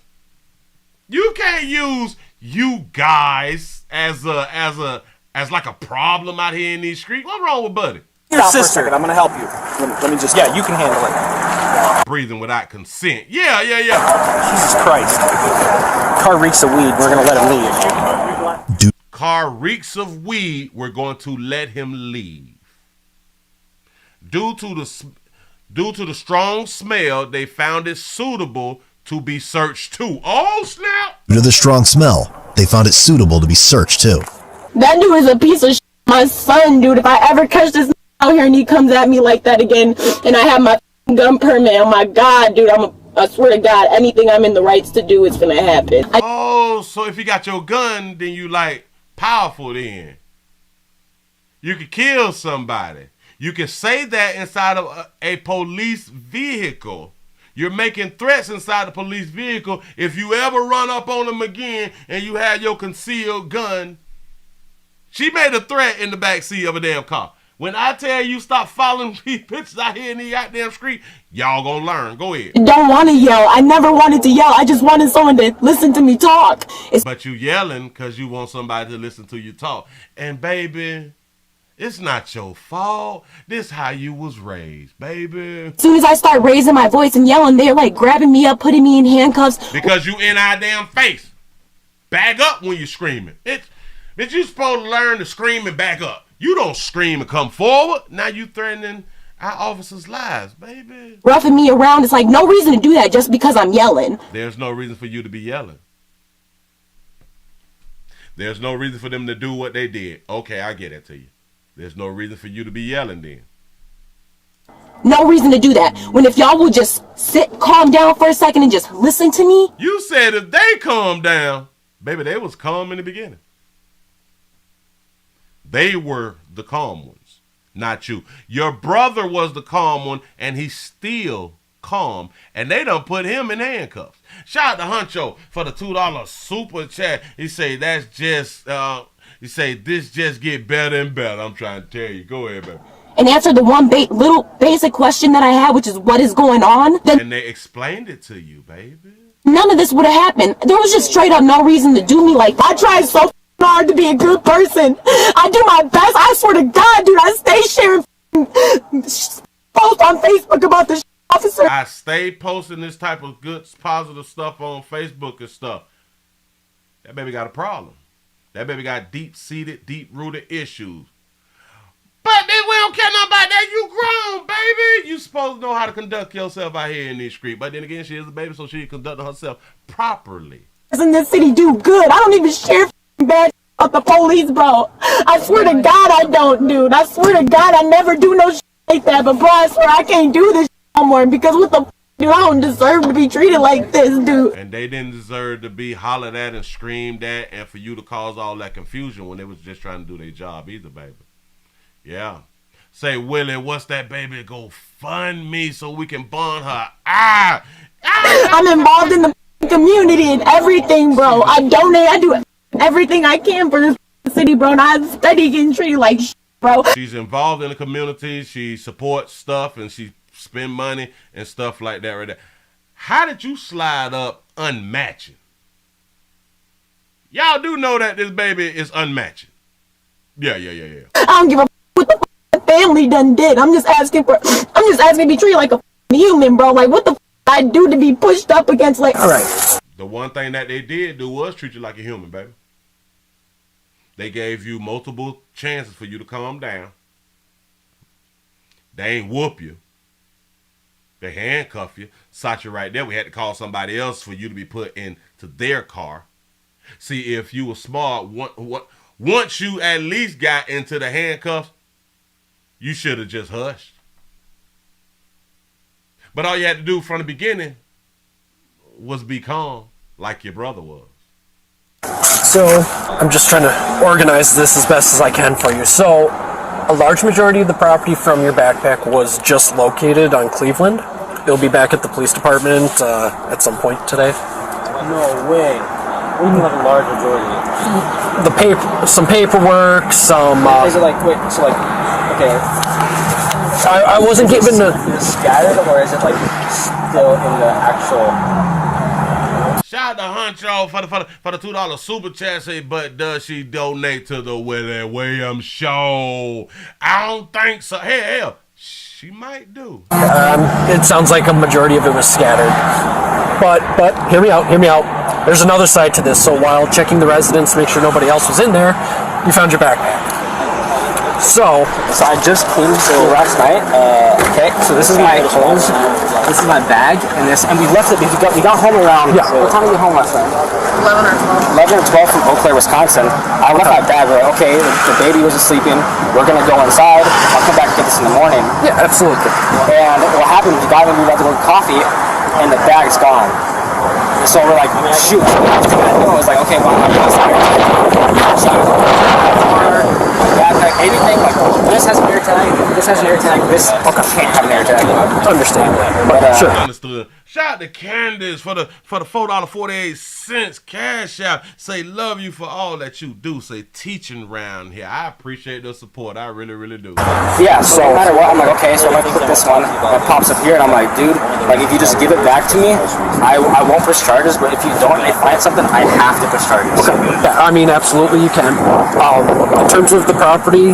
you can't use you guys as like a problem out here in these streets. What's wrong with Buddy? Your sister. I'm gonna help you. Let me just. Yeah, you can handle it. Breathing without consent. Yeah. Jesus Christ. Car reeks of weed. We're gonna let him leave. Car reeks of weed. We're going to let him leave. Due to the strong smell, they found it suitable to be searched too. Oh snap! Due to the strong smell, they found it suitable to be searched too. That dude is a piece of shit. My son, dude. If I ever catch this out here and he comes at me like that again, and I have my gun permit, oh my God, dude, I swear to God, anything I'm in the rights to do is gonna happen. So if you got your gun, then you like powerful then. You could kill somebody. You can say that inside of a police vehicle. You're making threats inside the police vehicle. If you ever run up on them again and you have your concealed gun, she made a threat in the backseat of a damn car. When I tell you stop following these bitches out here in the goddamn street, y'all gonna learn. Go ahead. Don't want to yell. I never wanted to yell. I just wanted someone to listen to me talk. But you yelling because you want somebody to listen to you talk. And baby, it's not your fault. This how you was raised, baby. As soon as I start raising my voice and yelling, they're like grabbing me up, putting me in handcuffs. Because you in our damn face. back up when you're screaming. Bitch, you supposed to learn to scream and back up. You don't scream and come forward. Now you threatening our officers' lives, baby. Roughing me around, it's like no reason to do that just because I'm yelling. There's no reason for you to be yelling. There's no reason for them to do what they did. Okay, I get it to you. There's no reason for you to be yelling then. No reason to do that. When if y'all would just calm down for a second and just listen to me. You said if they calm down, baby, they was calm in the beginning. They were the calm ones, not you. Your brother was the calm one, and he's still calm, and they done put him in handcuffs. Shout out to Huncho for the $2 super chat. He say that's just he say this just get better and better. I'm trying to tell you. Go ahead, baby. And answer the one little basic question that I had, which is what is going on. And they explained it to you, baby. None of this would have happened. There was just straight up no reason to do me like that. I tried so hard to be a good person. I do my best. I swear to God, dude, I stay sharing posts on Facebook about this officer. I stay posting this type of good, positive stuff on Facebook and stuff. That baby got a problem. That baby got deep-seated, deep-rooted issues. But then we don't care nothing about that. You grown, baby. You supposed to know how to conduct yourself out here in this street. But then again, she is a baby, so she conducted herself properly. In this city do good. I don't even share bad about the police, bro. I swear to God I don't, dude. I swear to God I never do no shit like that. But bro, I swear I can't do this no more because what the dude, I don't deserve to be treated like this, dude. And they didn't deserve to be hollered at and screamed at and for you to cause all that confusion when they was just trying to do their job either, baby. Yeah. Say, Willie, what's that baby? Go fund me so we can bond her. I'm involved in the community and everything, bro. I donate. I do everything I can for this city, bro. And I study getting treated like shit, bro. She's involved in the community. She supports stuff and she spend money and stuff like that right there. How did you slide up unmatching? Y'all do know that this baby is unmatching. Yeah. I don't give a what the family done did. I'm just asking to be treated like a human, bro. Like what the I do to be pushed up against like. All right. The one thing that they did do was treat you like a human, baby. They gave you multiple chances for you to calm down. They ain't whoop you. They handcuff you. Sought you right there. We had to call somebody else for you to be put into their car. See, if you were smart, once you at least got into the handcuffs, you should have just hushed. But all you had to do from the beginning was be calm like your brother was. So, I'm just trying to organize this as best as I can for you. So, a large majority of the property from your backpack was just located on Cleveland. It'll be back at the police department at some point today. No way. What do you mean like a large majority? Some paperwork, some... Is it like, wait, so like, okay. I wasn't given the... Is it scattered or is it like still in the actual... Shout out to Huncho for the $2 super chat. Say, but does she donate to the Willie Williams show? I don't think so. Hell, she might do. It sounds like a majority of it was scattered. But hear me out. There's another side to this. So while checking the residence, make sure nobody else was in there, you found your backpack. So I just came to last night. Okay, so this is my clothes. This is my bag, and we left it. We got home around. Yeah. What time did we get home last night? 11 or 12 from Eau Claire, Wisconsin. I left my bag. We're like, okay, the baby wasn't sleeping. We're gonna go inside. I'll come back and get this in the morning. Yeah, absolutely. And what happened? The guy when we went to go get coffee, and the bag's gone. So we're like, shoot. I was like, okay, well, I'm gonna go anything like this has an air tag, this has an air tag, this can't have an air tag. Understand that, but sure. Understood. Shout out to Candace for the $4.48 cash out. Say love you for all that you do. Say teaching round here. I appreciate the support. I really, really do. Yeah. So no matter what, I'm like, okay. So I click this one. It pops up here, and I'm like, dude, like if you just give it back to me, I won't press charges. charges, but if you don't, I find something, I have to push charges. Okay. Yeah, I mean, absolutely you can. In terms of the property,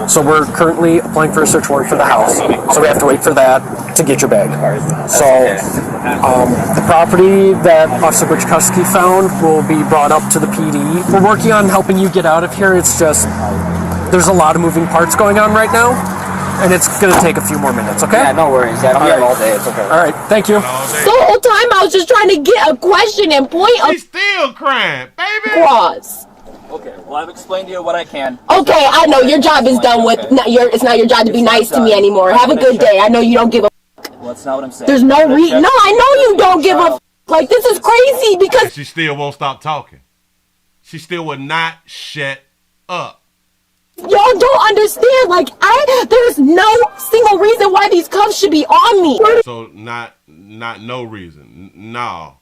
so we're currently applying for a search warrant for the house. So we have to wait for that to get your bag. So the property that Officer Butchkowski found will be brought up to the PD. We're working on helping you get out of here. It's just, there's a lot of moving parts going on right now. And it's going to take a few more minutes, okay? Yeah, no worries. Yeah, I'm here all day. It's okay. All right, thank you. The whole time I was just trying to get a question and point He's still crying, baby. across. Okay, well, I've explained to you what I can. Okay, I know your job is done with. It's not your job to be nice to me anymore. Have a good day. I know you don't give a. Well, that's not what I'm saying. There's no reason. No, I know you don't give a. Like, this is crazy because. She still won't stop talking. She still would not shut up. Y'all don't understand. Like, there's no single reason why these cuffs should be on me. So not no reason. No.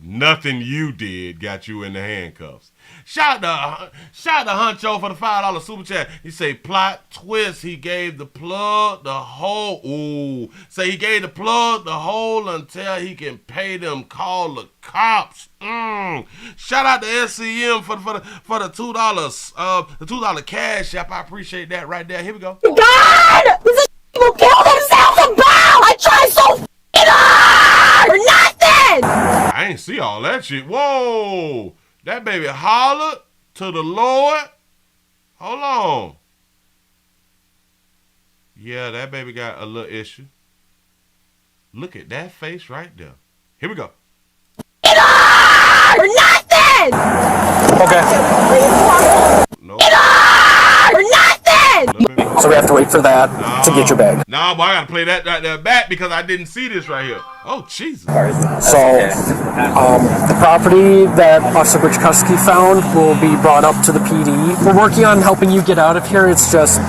Nothing you did got you in the handcuffs. Shout out to Huncho for the $5 super chat. He say plot twist. He gave the plug the hole. Ooh. Say he gave the plug the hole until he can pay them. Call the cops. Shout out to SCM for the $2 the $2 cash app. I appreciate that right there. Here we go. God, this is people kill themselves about. I tried so hard for nothing. I ain't see all that shit. Whoa. That baby hollered to the Lord. Hold on. Yeah, that baby got a little issue. Look at that face right there. Here we go. For nothing. Okay. No. For nothing. So we have to wait for that to get your bag. Nah, boy, I gotta play that back because I didn't see this right here. Oh, Jesus. So the property that Officer Butchkowski found will be brought up to the PD. We're working on helping you get out of here. It's just,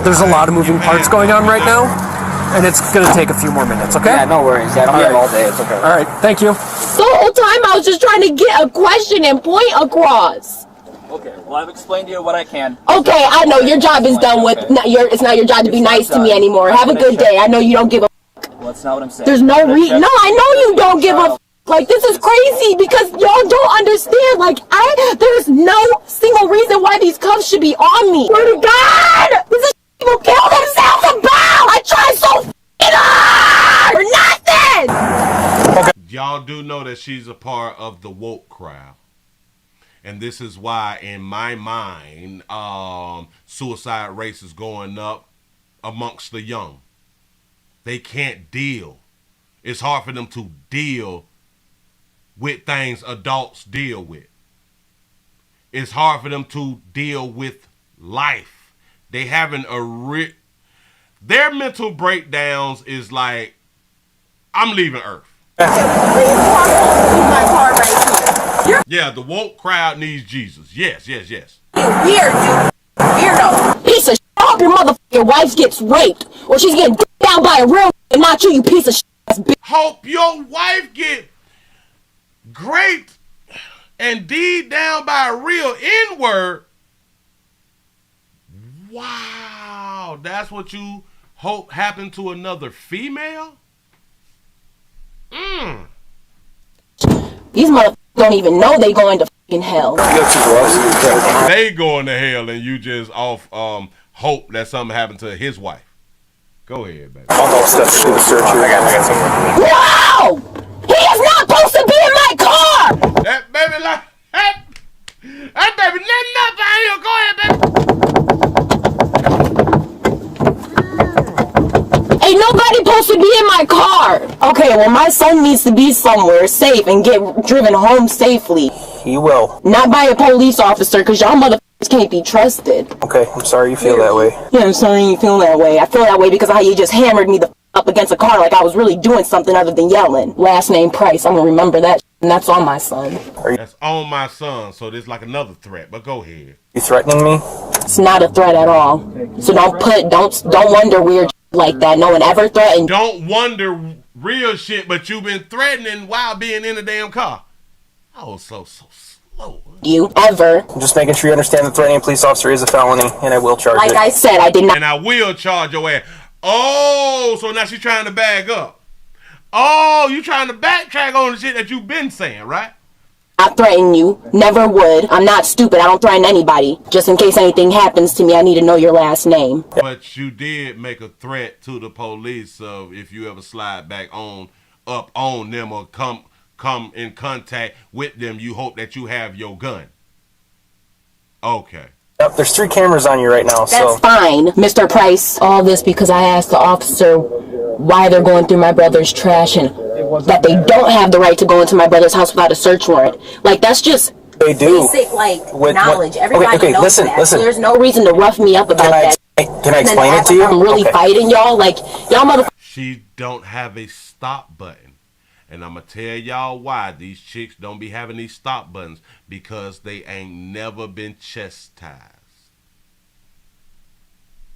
there's a lot of moving parts going on right now. And it's going to take a few more minutes, okay? Yeah, no worries. Yeah, I'm here all day. It's okay. All right, thank you. The whole time I was just trying to get a question and point across. Okay, well, I've explained to you what I can. Okay, I know your job is done with. It's not your job to be nice to me anymore. Have a good day. I know you don't give a. Well, that's not what I'm saying. There's no reason. No, I know you don't give a. Like, this is crazy because y'all don't understand. Like, there's no single reason why these cuffs should be on me. Swear to God, this is people kill themselves about. I tried so hard for nothing. Okay. Y'all do know that she's a part of the woke crowd. And this is why, in my mind, suicide rates is going up amongst the young. They can't deal. It's hard for them to deal with things adults deal with. It's hard for them to deal with life. They having their mental breakdowns is like, I'm leaving Earth. Yeah, the woke crowd needs Jesus. Yes. Weird, dude. Weirdo. Piece of shit. I hope your motherfucking wife gets raped or she's getting down by a real and not you piece of shit. Hope your wife get raped and deed down by a real N-word. Wow, that's what you hope happened to another female? These motherfuckers don't even know they going to fucking hell. They going to hell and you just off hope that something happened to his wife. Go ahead, baby. I'll go step through the search. I got something. No! He is not supposed to be in my car! That baby like that baby nothing up out here. Go ahead, baby. Ain't nobody supposed to be in my car. Okay, well, my son needs to be somewhere safe and get driven home safely. He will. Not by a police officer, because y'all motherfuckers can't be trusted. Okay, I'm sorry you feel that way. Yeah, I'm sorry you feel that way. I feel that way because of how you just hammered me the up against a car like I was really doing something other than yelling. Last name Price, I'm gonna remember that, and that's on my son. That's on my son, so there's like another threat, but go ahead. You threatening me? It's not a threat at all. So don't wonder weird like that. No one ever threatened. Don't wonder real shit, but you've been threatening while being in the damn car. Oh, so slow. You ever? I'm just making sure you understand that threatening a police officer is a felony, and I will charge it. Like I said, I did not. And I will charge your ass. Oh, so now she's trying to bag up. Oh, you trying to backtrack on the shit that you've been saying, right? I threaten you. Never would. I'm not stupid. I don't threaten anybody. Just in case anything happens to me, I need to know your last name. But you did make a threat to the police of if you ever slide back up on them or come in contact with them, you hope that you have your gun. Okay. Yep, there's 3 cameras on you right now. That's fine, Mr. Price. All this because I asked the officer why they're going through my brother's trash and that they don't have the right to go into my brother's house without a search warrant. Like, that's just they do. Basic, knowledge. Everybody okay, knows listen, that. listen. So there's no reason to rough me up about that. Can I explain it to you? I'm really fighting y'all. Like, y'all motherfuckers. She don't have a stop button. And I'm going to tell y'all why these chicks don't be having these stop buttons. Because they ain't never been chastised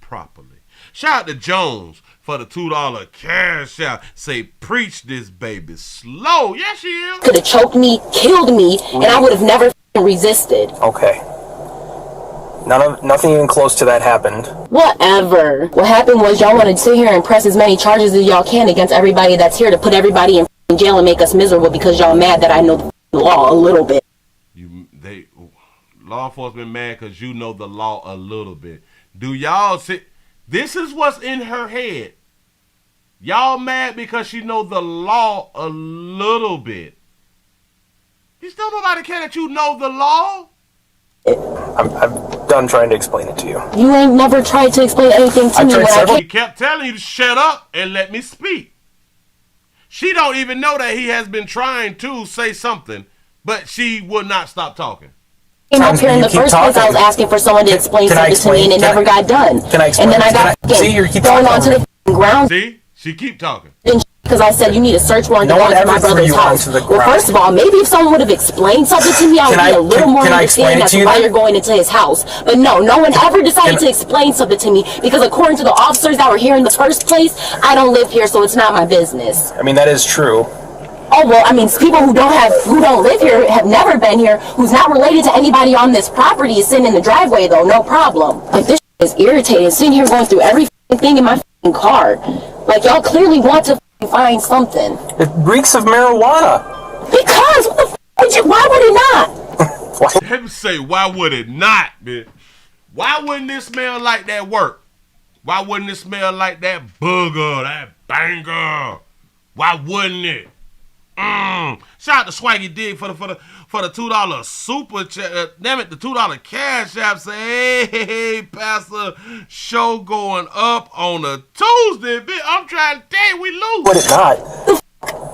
properly. Shout out to Jones for the $2 cash out. Say, preach this baby slow. Yes, she is. Could have choked me, killed me, and I would have never resisted. Okay. Nothing even close to that happened. Whatever. What happened was y'all wanted to sit here and press as many charges as y'all can against everybody that's here to put everybody in jail and make us miserable because y'all mad that I know the law a little bit. Law enforcement mad because you know the law a little bit. Do y'all see? This is what's in her head. Y'all mad because she know the law a little bit. You still nobody care that you know the law? I'm done trying to explain it to you. You ain't never tried to explain anything to me. He kept telling you to shut up and let me speak. She don't even know that he has been trying to say something, but she would not stop talking. Came up here in the first place, I was asking for someone to explain something to me, and it never got done. Can I explain? And then I got thrown onto the ground. See? She keep talking. Because I said you need a search warrant to go into my brother's house. Well, first of all, maybe if someone would have explained something to me, I would be a little more understanding as to why you're going into his house. But no one ever decided to explain something to me because according to the officers that were here in the first place, I don't live here, so it's not my business. I mean, that is true. Oh, well, I mean, people who don't live here, have never been here, who's not related to anybody on this property is sitting in the driveway, though, no problem. Like, this is irritating, sitting here going through every thing in my car. Like, y'all clearly want to find something. It reeks of marijuana. Because, why would it not? Let me say, why would it not, bitch? Why wouldn't it smell like that work? Why wouldn't it smell like that booger, that banger? Why wouldn't it? Shout out to Swaggy Dig for the $2 super chat. Damn it, the $2 cash app. Say, hey, Pastor, show going up on a Tuesday. Bitch, I'm trying to tell you, we lose. Would it not?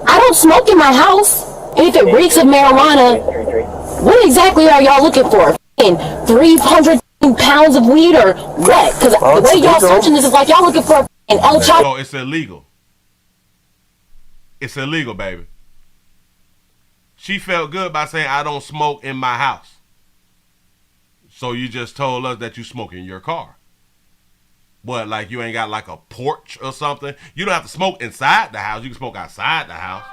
I don't smoke in my house. And if it reeks of marijuana, what exactly are y'all looking for? 300 pounds of weed or what? Because the way y'all searching this is like y'all looking for an El Chapo. Oh, it's illegal. It's illegal, baby. She felt good by saying, I don't smoke in my house. So you just told us that you smoke in your car. What, like you ain't got like a porch or something? You don't have to smoke inside the house. You can smoke outside the house.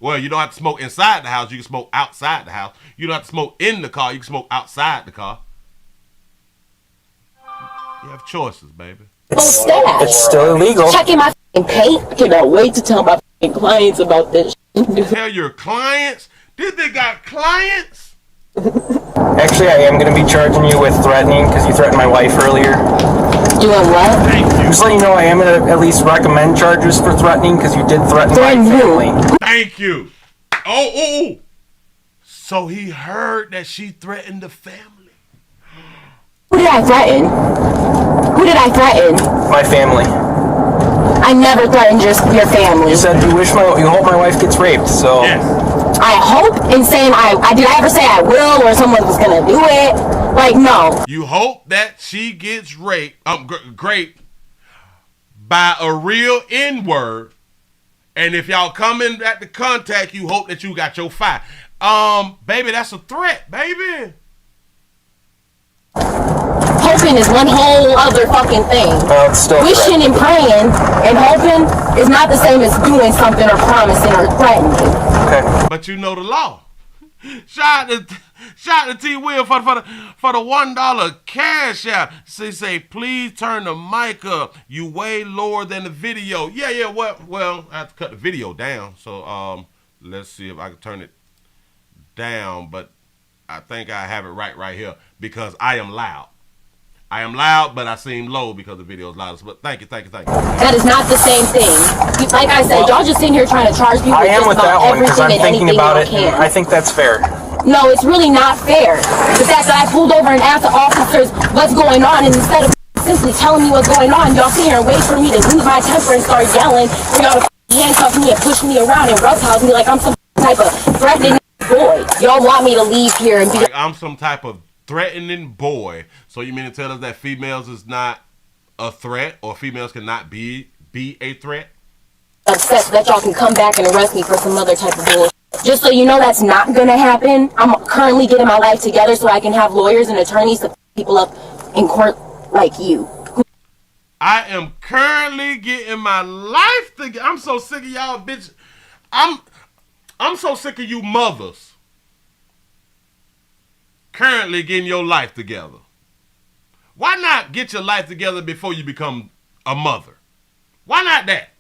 Well, you don't have to smoke inside the house. You can smoke outside the house. You don't have to smoke in the car. You can smoke outside the car. You have choices, baby. It's still illegal. Checking my paint. I cannot wait to tell my clients about this. Tell your clients? Did they got clients? Actually, I am going to be charging you with threatening because you threatened my wife earlier. Doing what? Thank you. Just letting you know I am going to at least recommend charges for threatening because you did threaten my family. Thank you. Oh. So he heard that she threatened the family. Who did I threaten? My family. I never threatened your family. You said you hope my wife gets raped, so. Yes. I hope in saying did I ever say I will or someone was gonna do it? Like, no. You hope that she gets raped by a real N-word, and if y'all come in at the contact, you hope that you got your fire. Baby, that's a threat, baby. Hoping is one whole other fucking thing. It's still wishing and praying and hoping is not the same as doing something or promising or threatening. Okay. But you know the law. Shout to T Will for the $1 cash out. She say, please turn the mic up. You way lower than the video. Yeah. Well, I have to cut the video down. So let's see if I can turn it down. But I think I have it right here because I am loud. I am loud, but I seem low because the video is loud. But thank you. That is not the same thing. Like I said, y'all just sitting here trying to charge people I am just with that about one because everything I'm and thinking anything about y'all it. can. I think that's fair. No, it's really not fair. The fact that I pulled over and asked the officers what's going on, and instead of simply telling me what's going on, y'all sit here and wait for me to lose my temper and start yelling, for y'all to handcuff me and push me around and roughhouse me like I'm some type of threatening boy. Y'all want me to leave here and be like I'm some type of threatening boy. So you mean to tell us that females is not a threat, or females cannot be a threat? upset so that y'all can come back and arrest me for some other type of bullshit. Just so you know, that's not gonna happen. I'm currently getting my life together so I can have lawyers and attorneys to people up in court like you. I am currently getting my life together. I'm so sick of y'all, bitch. I'm so sick of you mothers currently getting your life together. Why not get your life together before you become a mother? Why not that?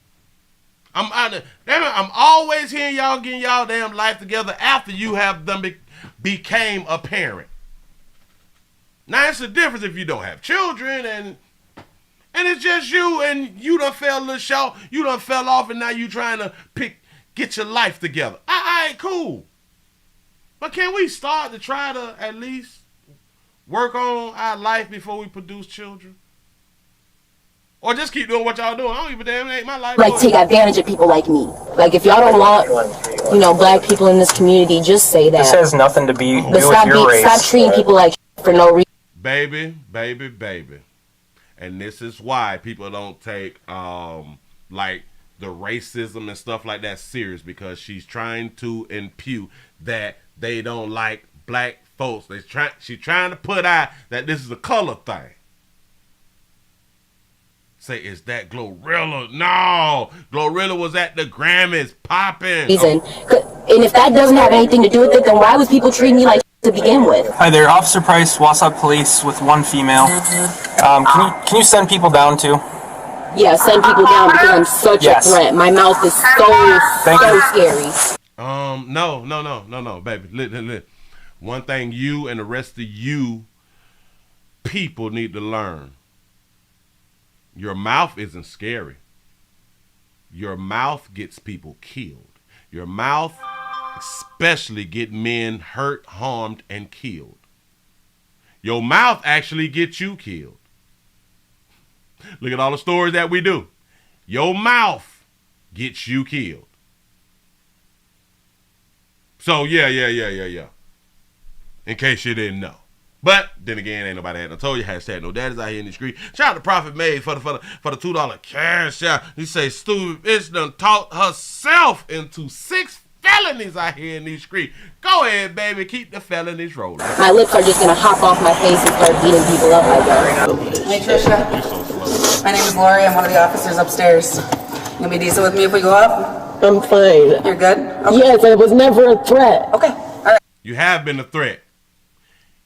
I'm always hearing y'all getting y'all damn life together after you have done became a parent. Now it's the difference if you don't have children and it's just you and you done fell a little short, you done fell off, and now you trying to get your life together. All right, cool. But can we start to try to at least work on our life before we produce children? Or just keep doing what y'all doing. I don't give a damn, it ain't my life. Like, take advantage of people like me. Like, if y'all don't want, black people in this community, just say that. This has nothing to do But with your race. stop treating people like for no reason. Baby. And this is why people don't take, like, the racism and stuff like that serious, because she's trying to impute that they don't like black folks. She's trying to put out that this is a color thing. Say, is that Glorilla? No, Glorilla was at the Grammys popping. And if that doesn't have anything to do with it, then why was people treating me like to begin with? Hi there, Officer Price, Wausau Police with one female. Can you send people down too? Yeah, send people down because I'm such a threat. My mouth is so scary. No, baby. Look. One thing you and the rest of you people need to learn. Your mouth isn't scary. Your mouth gets people killed. Your mouth especially get men hurt, harmed, and killed. Your mouth actually gets you killed. Look at all the stories that we do. Your mouth gets you killed. So yeah. In case you didn't know. But then again, ain't nobody had no told you. Hashtag no daddies out here in the street. Shout out to Prophet Made for the $2 cash out. He say stupid bitch done talked herself into 6 felonies out here in these streets. Go ahead, baby, keep the felonies rolling. My lips are just gonna hop off my face and start beating people up like that. Hey Trisha, my name is Lori. I'm one of the officers upstairs. You gonna be decent with me if we go up? I'm fine. You're good? Okay. Yes, I was never a threat. Okay, all right. You have been a threat.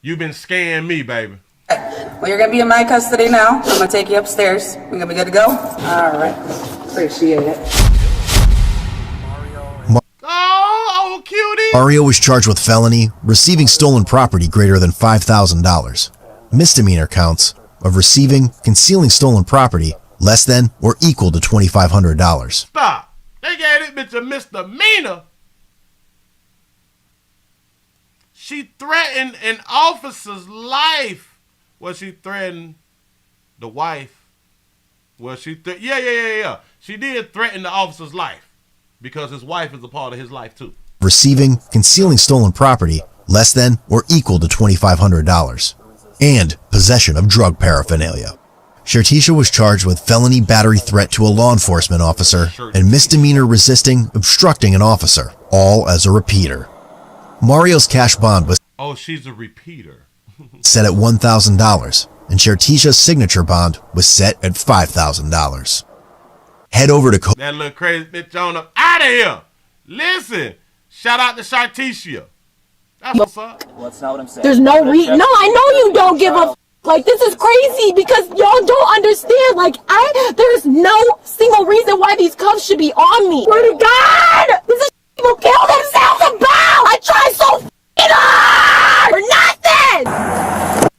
You've been scaring me, baby. Well, you're gonna be in my custody now. I'm gonna take you upstairs. We're gonna be good to go? All right. Appreciate it. Oh, cutie. Mario was charged with felony, receiving stolen property greater than $5,000. Misdemeanor counts of receiving, concealing stolen property less than or equal to $2,500. Stop. They gave this bitch a misdemeanor. She threatened an officer's life. Well, she threatened the wife. Well, yeah. She did threaten the officer's life because his wife is a part of his life too. Receiving, concealing stolen property less than or equal to $2,500. And possession of drug paraphernalia. Shartisha was charged with felony battery threat to a law enforcement officer and misdemeanor resisting, obstructing an officer, all as a repeater. Mario's cash bond was she's a repeater. set at $1,000, and Shartisha's signature bond was set at $5,000. Head over to that little crazy bitch on up out of here. Listen, shout out to Shartisha. That's what's up. Well, that's not what I'm saying. There's no reason. No, I know you don't give a like, this is crazy because y'all don't understand. Like, there's no single reason why these cuffs should be on me. Swear to God, this is people kill themselves about. I try so hard for nothing.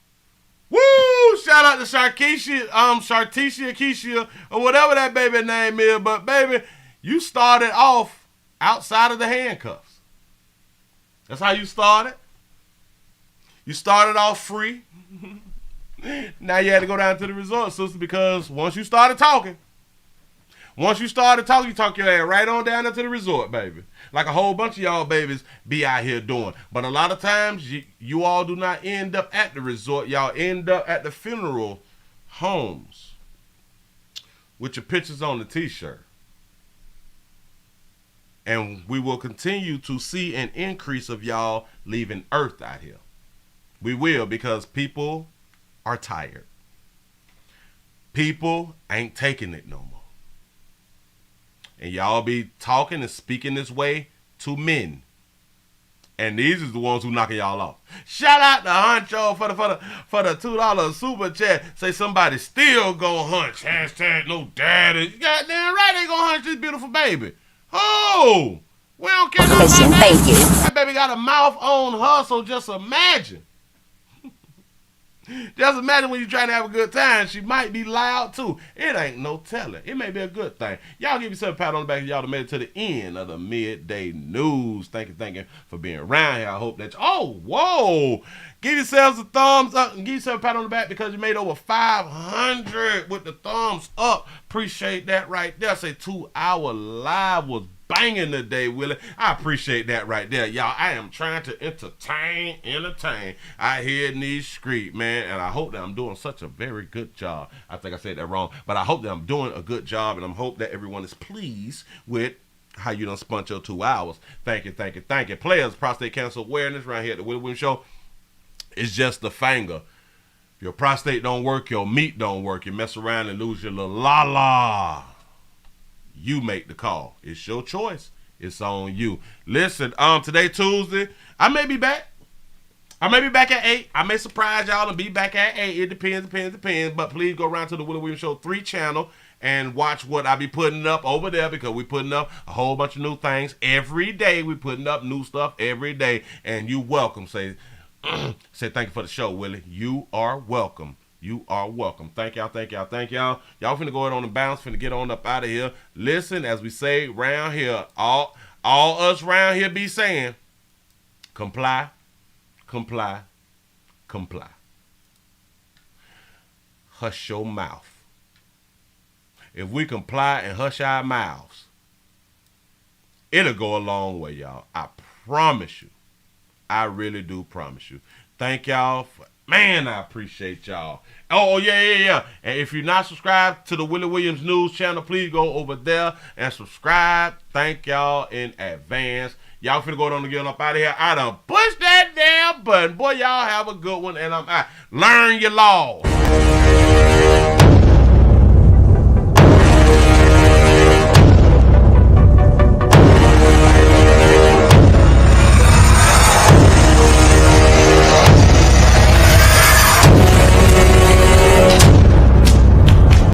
Woo! Shout out to Shartisha, Keisha, or whatever that baby name is. But baby, you started off outside of the handcuffs. That's how you started. You started off free. Now you had to go down to the resort, sister, because once you started talking, you talk your ass right on down into the resort, baby. Like a whole bunch of y'all babies be out here doing. But a lot of times, you all do not end up at the resort. Y'all end up at the funeral homes with your pictures on the t-shirt. And we will continue to see an increase of y'all leaving Earth out here. We will, because people are tired. People ain't taking it no more. And y'all be talking and speaking this way to men. And these is the ones who knocking y'all off. Shout out to Huncho for the $2 super chat. Say somebody still gonna hunch. Hashtag no daddy. Goddamn right they gonna hunch this beautiful baby. Oh, we don't care nothing about that. Thank you. That baby got a mouth on her, so just imagine. Just imagine when you're trying to have a good time, she might be loud too. It ain't no telling. It may be a good thing. Y'all give yourself a pat on the back. Y'all made it to the end of the midday news. Thank you for being around here. I hope that whoa. Give yourselves a thumbs up and give yourself a pat on the back because you made over 500 with the thumbs up. Appreciate that right there. Say 2-hour live was banging today, Willie. I appreciate that right there, y'all. I am trying to entertain out here in these streets, man, and I hope that I'm doing such a very good job. I think I said that wrong, but I hope that I'm doing a good job, and I hope that everyone is pleased with how you done spent your 2 hours. Thank you. Players, prostate cancer awareness right here at the Willie Williams Show. It's just the finger. If your prostate don't work, your meat don't work. You mess around and lose your little la-la. You make the call. It's your choice. It's on you. Listen, today Tuesday, I may be back. At 8. I may surprise y'all and be back at 8. It depends. But please go around to the Willie Williams Show 3 channel and watch what I be putting up over there, because we putting up a whole bunch of new things every day. We putting up new stuff every day. And you welcome. Say thank you for the show, Willie. You are welcome. You are welcome. Thank y'all. Y'all finna go ahead on and bounce, finna get on up out of here. Listen, as we say round here, all us round here be saying, comply. Hush your mouth. If we comply and hush our mouths, it'll go a long way, y'all. I promise you. I really do promise you. Thank y'all for... Man, I appreciate y'all. Oh, yeah. And if you're not subscribed to the Willie Williams News channel, please go over there and subscribe. Thank y'all in advance. Y'all finna go on and get up out of here. I done pushed that damn button. Boy, y'all have a good one, and I'm out. Learn your laws.